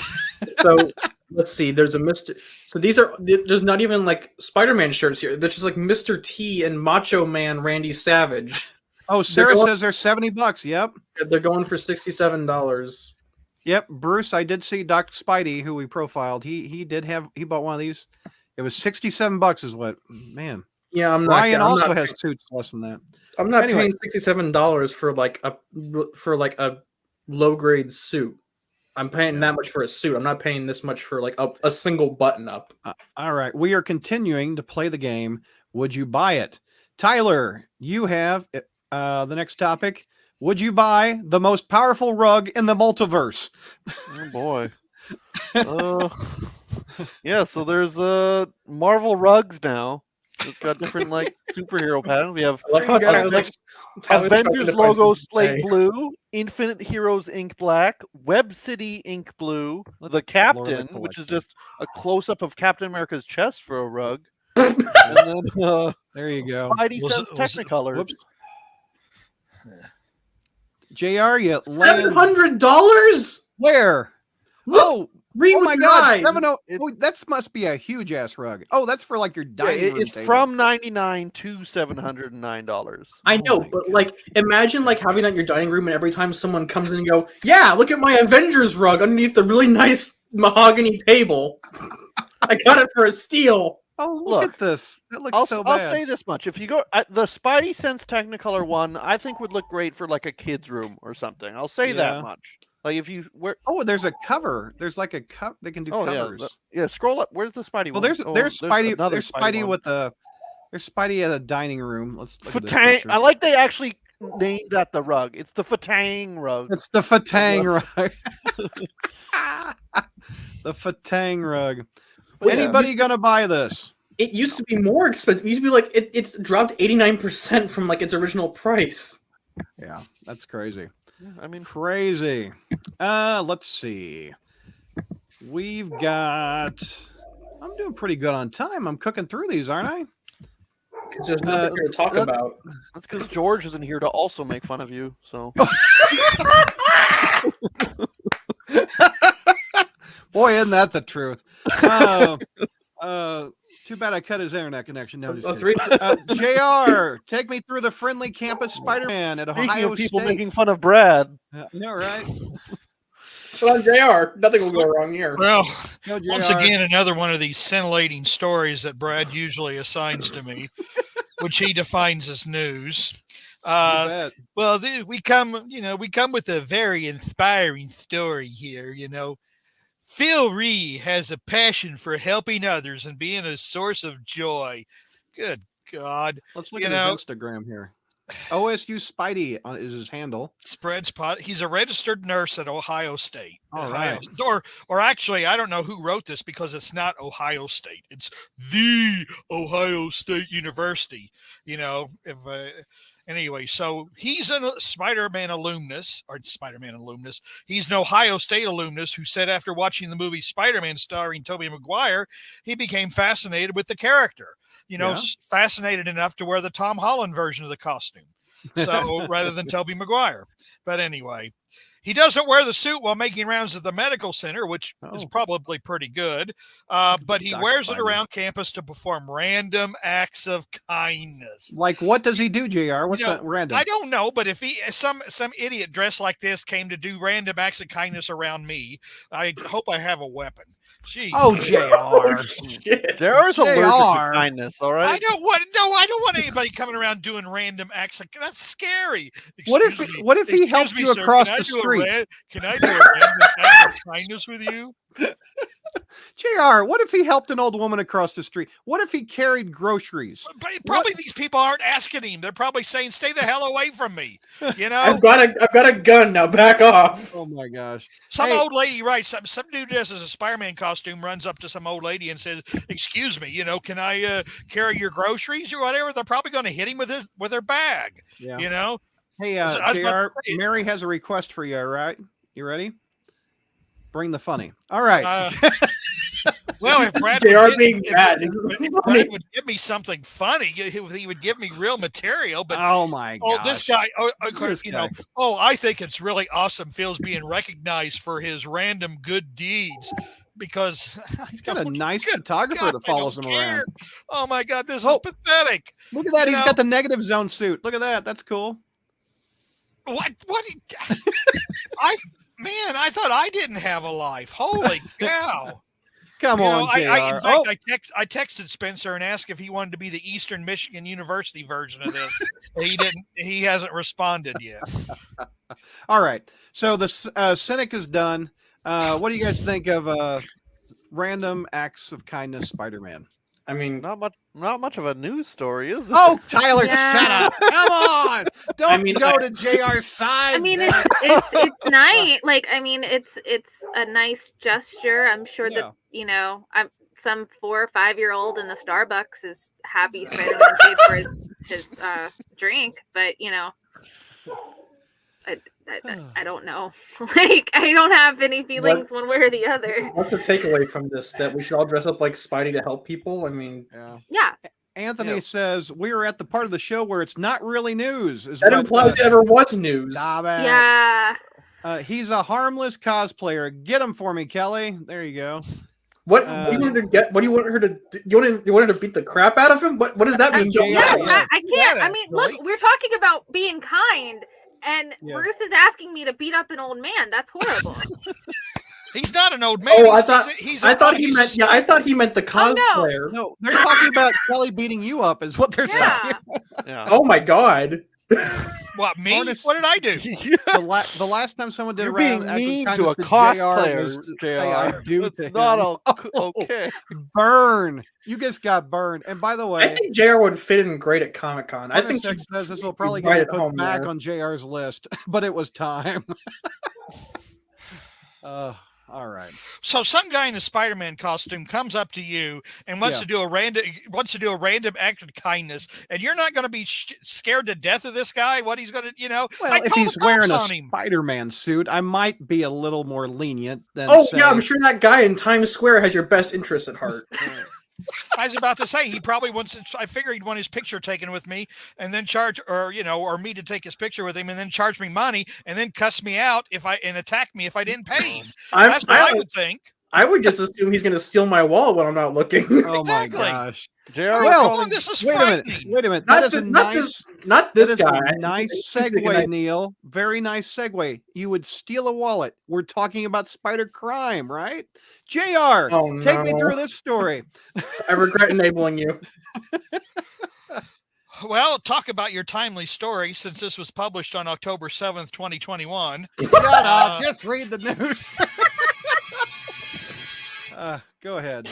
So let's see. There's a Mr. So there's not even like Spider-Man shirts here. There's just like Mr. T and Macho Man Randy Savage. Oh, Sarah says they're $70. Yep. They're going for $67. Yep. Bruce, I did see Dr. Spidey, who we profiled. He bought one of these. It was $67 is what, man. Yeah, Ryan also has suits less than that. I'm not paying $67 for like a low grade suit. I'm paying that much for a suit. I'm not paying this much for like a single button up. All right, we are continuing to play the game. Would you buy it, Tyler? You have the next topic. Would you buy the most powerful rug in the multiverse? Oh boy. Yeah. So there's Marvel rugs now. It's got different like superhero patterns. We have Avengers logo slate blue, Infinite Heroes ink black, Web City ink blue, the Captain, which is just a close up of Captain America's chest for a rug. And then there you go. Spidey Sense Technicolor. JR, you $700? Where? Look, oh my God! That must be a huge ass rug. Oh, that's for like your dining room. It's table. From $99 to $709. I know, but like, imagine like having that in your dining room, and every time someone comes in and go, "Yeah, look at my Avengers rug underneath the really nice mahogany table. I got it for a steal." Oh, look at this! That looks so bad. I'll say this much: if you go the Spidey Sense Technicolor one, I think would look great for like a kid's room or something. I'll say that much. Like if you there's a cover. There's like a cup. They can do covers. Yeah, scroll up. Where's the Spidey one? There's Spidey. There's Spidey with the. There's Spidey at a dining room. Let's look at this picture. I like they actually named that the rug. It's the Fatang rug. It's the Fatang rug. The Fatang rug. Anybody gonna buy this? It used to be more expensive. It used to be like it's dropped 89% from like its original price. Yeah, that's crazy. I mean, crazy. Let's see. We've got. I'm doing pretty good on time. I'm cooking through these, aren't I? Because there's nothing here to talk about. That's because George isn't here to also make fun of you. So. Boy, isn't that the truth? Too bad I cut his internet connection. No, JR, take me through the friendly campus Spider-Man at Ohio State. People making fun of Brad. Yeah, right. So on JR, nothing will go wrong here. Well, once again, another one of these scintillating stories that Brad usually assigns to me, which he defines as news. Well, we come with a very inspiring story here. Phil Ree has a passion for helping others and being a source of joy. Good God. Let's look at his Instagram here. OSU Spidey is his handle. Spreads pot. He's a registered nurse at Ohio State. All right. Or actually, I don't know who wrote this because it's not Ohio State. It's the Ohio State University. You know, anyway, so he's a Spider-Man alumnus. He's an Ohio State alumnus who said after watching the movie Spider-Man starring Tobey Maguire, he became fascinated with the character. You know, fascinated enough to wear the Tom Holland version of the costume. So rather than Tobey Maguire. But anyway, he doesn't wear the suit while making rounds at the medical center, which is probably pretty good. But he wears it around campus to perform random acts of kindness. Like, what does he do, JR? What's that random? I don't know, but if some idiot dressed like this came to do random acts of kindness around me, I hope I have a weapon. Jeez. Oh, JR. JR's allergic to kindness, all right? I don't want anybody coming around doing random acts. That's scary. What if he helped you across the street? Can I do a random act of kindness with you? JR, what if he helped an old woman across the street? What if he carried groceries? But probably these people aren't asking him. They're probably saying, "Stay the hell away from me." You know, I've got a gun now. Back off. Oh my gosh! Some old lady, right? Some dude dressed as a Spider-Man costume runs up to some old lady and says, "Excuse me, can I carry your groceries or whatever?" They're probably going to hit him with their bag. Yeah. You know. Hey, JR, Mary has a request for you. All right, you ready? Bring the funny. All right. Well, if Brad would give me something funny, he would give me real material. But oh my gosh. This guy, of course, I think it's really awesome. Phil's being recognized for his random good deeds because he's got a nice photographer that follows him around. Oh my God, this is pathetic. Look at that. He's got the negative zone suit. Look at that. That's cool. What? I thought I didn't have a life. Holy cow. Come on, JR. I texted Spencer and asked if he wanted to be the Eastern Michigan University version of this. He hasn't responded yet. All right. So the Cynic is done. What do you guys think of random acts of kindness Spider-Man? I mean, not much of a news story, is it? Oh, Tyler, shut up! Come on, don't go to JR's side. I mean, it's nice. Like, I mean, it's a nice gesture. I'm sure that some 4 or 5-year-old in the Starbucks is happy Spider-Man paid for his drink, but I don't know. Like, I don't have any feelings one way or the other. What's the takeaway from this? That we should all dress up like Spidey to help people? I mean, yeah. Anthony says we are at the part of the show where it's not really news. That implies it ever was news. Yeah. He's a harmless cosplayer. Get him for me, Kelly. There you go. What do you want her to get? What do you want her to? You want her to beat the crap out of him? What does that mean? I can't. I mean, look, we're talking about being kind. And Bruce is asking me to beat up an old man. That's horrible. He's not an old man. Oh, I thought he meant the cosplayer. No, they're talking about Kelly beating you up is what they're talking about. Yeah. Oh my God. What, me? What did I do? The last time someone did being mean to a cosplayer, JR. I do it's not okay. Burn. You just got burned. And by the way, I think JR would fit in great at Comic-Con. I think says this will probably get put back on JR's list, but it was time. All right. So some guy in a Spider-Man costume comes up to you and wants to do a random act of kindness, and you're not going to be scared to death of this guy. What he's going to, Well, if he's wearing a Spider-Man suit, I might be a little more lenient than. Yeah, I'm sure that guy in Times Square has your best interests at heart. I was about to say he probably wants. I figure he'd want his picture taken with me, and then charge, or me to take his picture with him, and then charge me money, and then cuss me out and attack me if I didn't pay him. That's what I would think. I would just assume he's going to steal my wallet when I'm not looking. Oh my gosh! This is frightening. Wait a minute. Not this guy. Nice segue, Neil. Very nice segue. You would steal a wallet. We're talking about spider crime, right? JR, take me through this story. I regret enabling you. Well, talk about your timely story since this was published on October 7th, 2021. Shut up. Just read the news. Go ahead.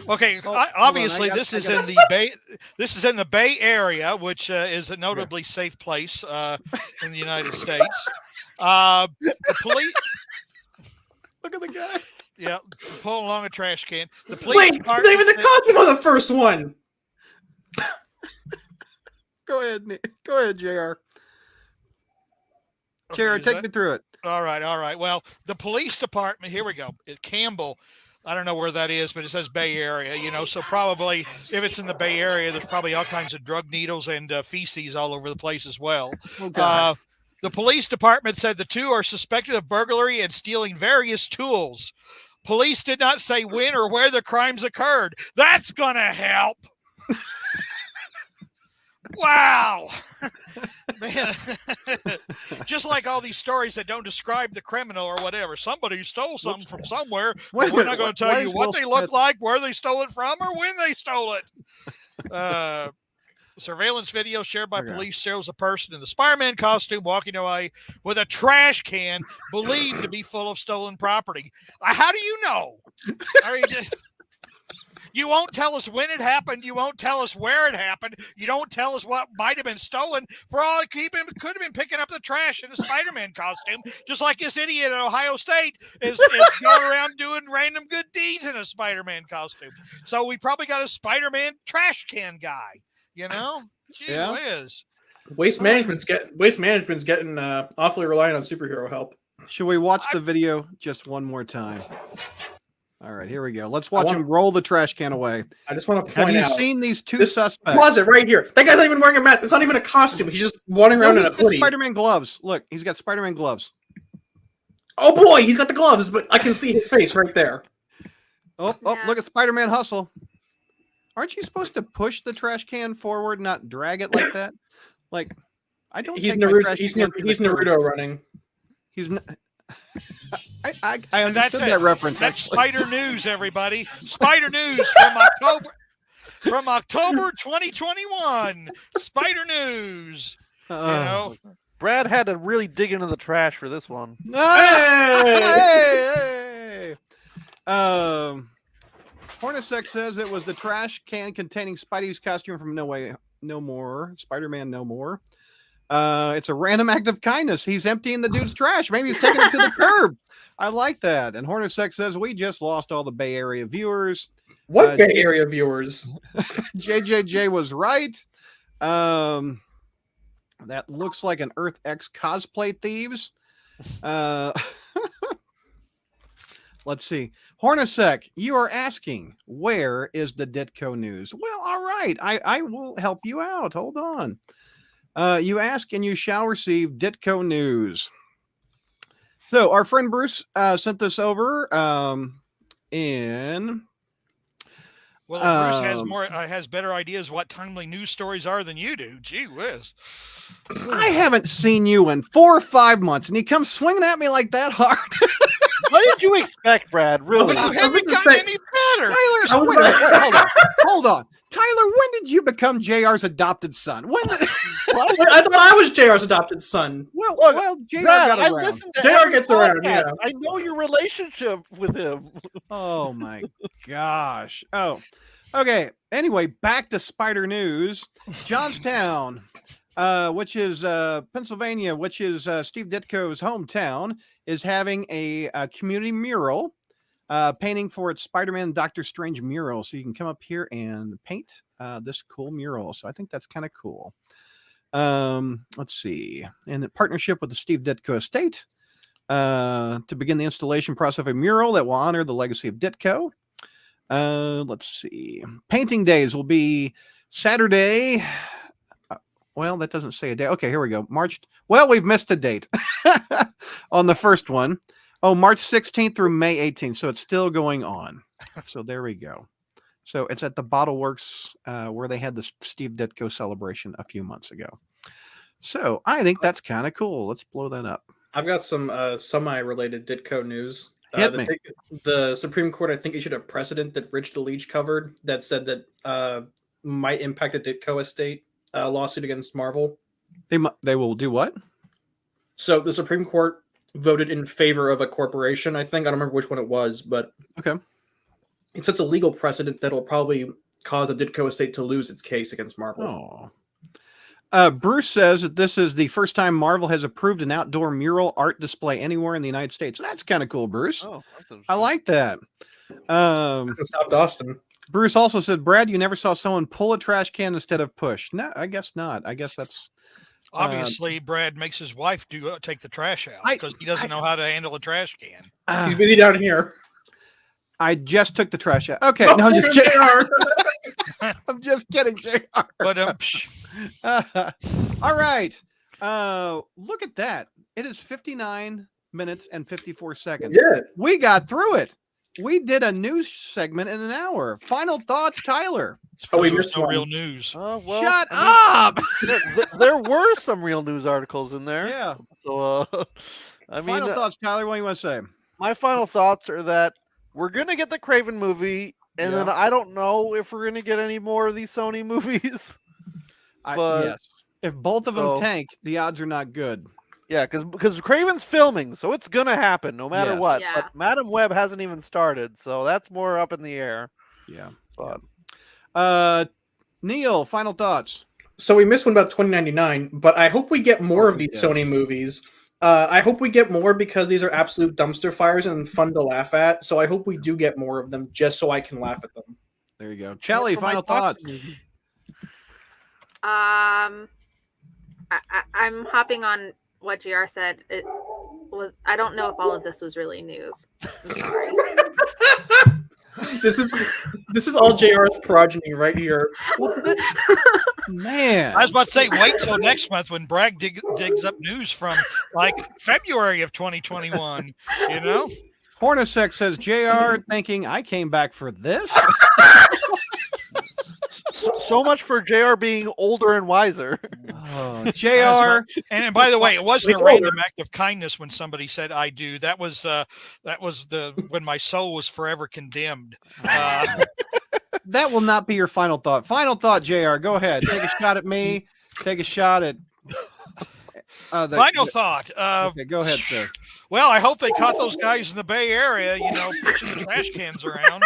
Okay, obviously this is in the Bay. This is in the Bay Area, which is a notably safe place in the United States. The police. Look at the guy. Yeah, pulling along a trash can. The police. Wait, it's even the costume on the first one. Go ahead, Nick. Go ahead, JR. JR, take me through it. All right. Well, the police department. Here we go. Campbell. I don't know where that is, but it says Bay Area, so probably if it's in the Bay Area, there's probably all kinds of drug needles and feces all over the place as well. Okay. The police department said the two are suspected of burglary and stealing various tools. Police did not say when or where the crimes occurred. That's going to help. Wow. Man, just like all these stories that don't describe the criminal or whatever. Somebody stole something from somewhere. But we're not going to tell you what they look like, where they stole it from, or when they stole it. Surveillance video shared by police shows a person in the Spider-Man costume walking away with a trash can believed to be full of stolen property. How do you know? You won't tell us when it happened. You won't tell us where it happened. You don't tell us what might have been stolen. For all it could have been picking up the trash in a Spider-Man costume, just like this idiot at Ohio State is going around doing random good deeds in a Spider-Man costume. So we probably got a Spider-Man trash can guy. Gee whiz. Waste management's getting awfully reliant on superhero help. Should we watch the video just one more time? All right, here we go. Let's watch him roll the trash can away. I just want to point out. Have you seen these two suspects? Closet right here. That guy's not even wearing a mask. It's not even a costume. He's just wandering around in a hoodie. Spider-Man gloves. Look, he's got Spider-Man gloves. Oh boy, he's got the gloves, but I can see his face right there. Oh, look at Spider-Man hustle. Aren't you supposed to push the trash can forward, not drag it like that? Like, I don't. He's Naruto running. He's. I understood that reference. That's Spider News, everybody. Spider News from October 2021. Spider News. Brad had to really dig into the trash for this one. Hey! Hornacek says it was the trash can containing Spidey's costume from Spider-Man No More. It's a random act of kindness. He's emptying the dude's trash. Maybe he's taking it to the curb. I like that. And Hornacek says we just lost all the Bay Area viewers. What Bay Area viewers? JJJ was right. That looks like an Earth X cosplay thieves. Let's see. Hornacek, you are asking, where is the Ditko news? Well, all right. I will help you out. Hold on. You ask and you shall receive Ditko news. So our friend Bruce sent this over in. Well, Bruce has better ideas what timely news stories are than you do. Gee whiz. I haven't seen you in 4 or 5 months, and you come swinging at me like that hard. What did you expect, Brad? Really? You haven't gotten any better. Tyler, hold on. Tyler, when did you become JR's adopted son? When? I thought I was JR's adopted son. Well, JR got around. JR gets around. Yeah. I know your relationship with him. Oh my gosh. Oh, okay. Anyway, back to Spider News. Johnstown, which is Pennsylvania, which is Steve Ditko's hometown, is having a community mural. Painting for its Spider-Man Doctor Strange mural. So you can come up here and paint this cool mural. So I think that's kind of cool. Let's see. In partnership with the Steve Ditko estate to begin the installation process of a mural that will honor the legacy of Ditko. Let's see. Painting days will be Saturday. Well, that doesn't say a day. Okay, here we go. We've missed a date on the first one. Oh, March 16th through May 18th. So it's still going on. So there we go. So it's at the Bottle Works where they had the Steve Ditko celebration a few months ago. So I think that's kind of cool. Let's blow that up. I've got some semi-related Ditko news. Hit me. The Supreme Court, I think, issued a precedent that Rich DeLeach covered that said that might impact the Ditko estate lawsuit against Marvel. They will do what? So the Supreme Court voted in favor of a corporation, I think. I don't remember which one it was, but okay. it sets a legal precedent that will probably cause the Ditko estate to lose its case against Marvel. Bruce says that this is the first time Marvel has approved an outdoor mural art display anywhere in the United States. That's kind of cool, Bruce. I like that. South Austin. Bruce also said, Brad, you never saw someone pull a trash can instead of push. No, I guess not. I guess that's... Obviously, Brad makes his wife take the trash out because he doesn't know how to handle a trash can. He's busy down here. I just took the trash out. Okay, no, I'm just kidding. I'm just kidding, JR. But all right. Look at that. It is 59 minutes and 54 seconds. Yeah. We got through it. We did a news segment in an hour. Final thoughts, Tyler. We missed no real news. Well, shut up. There were some real news articles in there. Yeah. So, final thoughts, Tyler. What do you want to say? My final thoughts are that we're going to get the Kraven movie, and then I don't know if we're going to get any more of these Sony movies. Yes. If both of them tank, the odds are not good. Yeah, because Kraven's filming, so it's going to happen no matter what. Yeah. But Madam Web hasn't even started, so that's more up in the air. Yeah. But Neil, final thoughts. So we missed one about 2099, but I hope we get more of these Sony movies. I hope we get more because these are absolute dumpster fires and fun to laugh at. So I hope we do get more of them just so I can laugh at them. There you go. Kelly, final thoughts. I'm hopping on what JR said. It was, I don't know if all of this was really news. I'm sorry. This is all JR's progeny right here. Man, I was about to say, wait till next month when Bragg digs up news from like February of 2021. You know, Hornacek says JR thinking I came back for this. So much for JR being older and wiser. Oh, JR. And by the way, it wasn't a random act of kindness when somebody said I do. That was when my soul was forever condemned. That will not be your final thought. Final thought, JR. Go ahead. Take a shot at me. Take a shot at. Final thought. Okay, go ahead, sir. Well, I hope they caught those guys in the Bay Area. You know, pushing the trash cans around.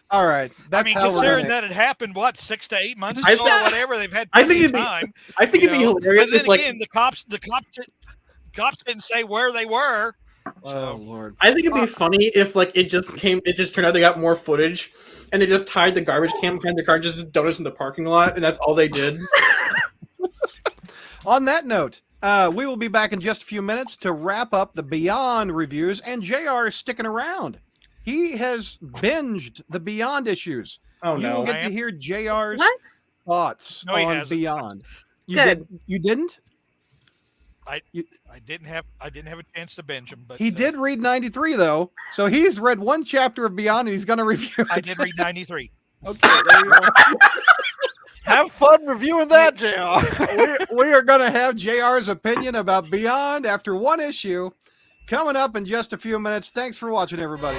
All right. That's considering that it happened, 6 to 8 months ago or whatever, they've had time. I think it'd be hilarious. But then again, the cops didn't say where they were. Oh Lord! I think it'd be funny if it just turned out they got more footage, and they just tied the garbage can behind the car, just dumped us in the parking lot, and that's all they did. On that note, we will be back in just a few minutes to wrap up the Beyond reviews, and JR is sticking around. He has binged the Beyond issues. Oh no! You will get to hear JR's thoughts on Beyond. You didn't? I didn't have a chance to binge them, but he did read 93 though, so he's read one chapter of Beyond and he's going to review it. I did read 93. Okay, there you go. Have fun reviewing that, JR. We are going to have JR's opinion about Beyond after one issue coming up in just a few minutes. Thanks for watching, everybody.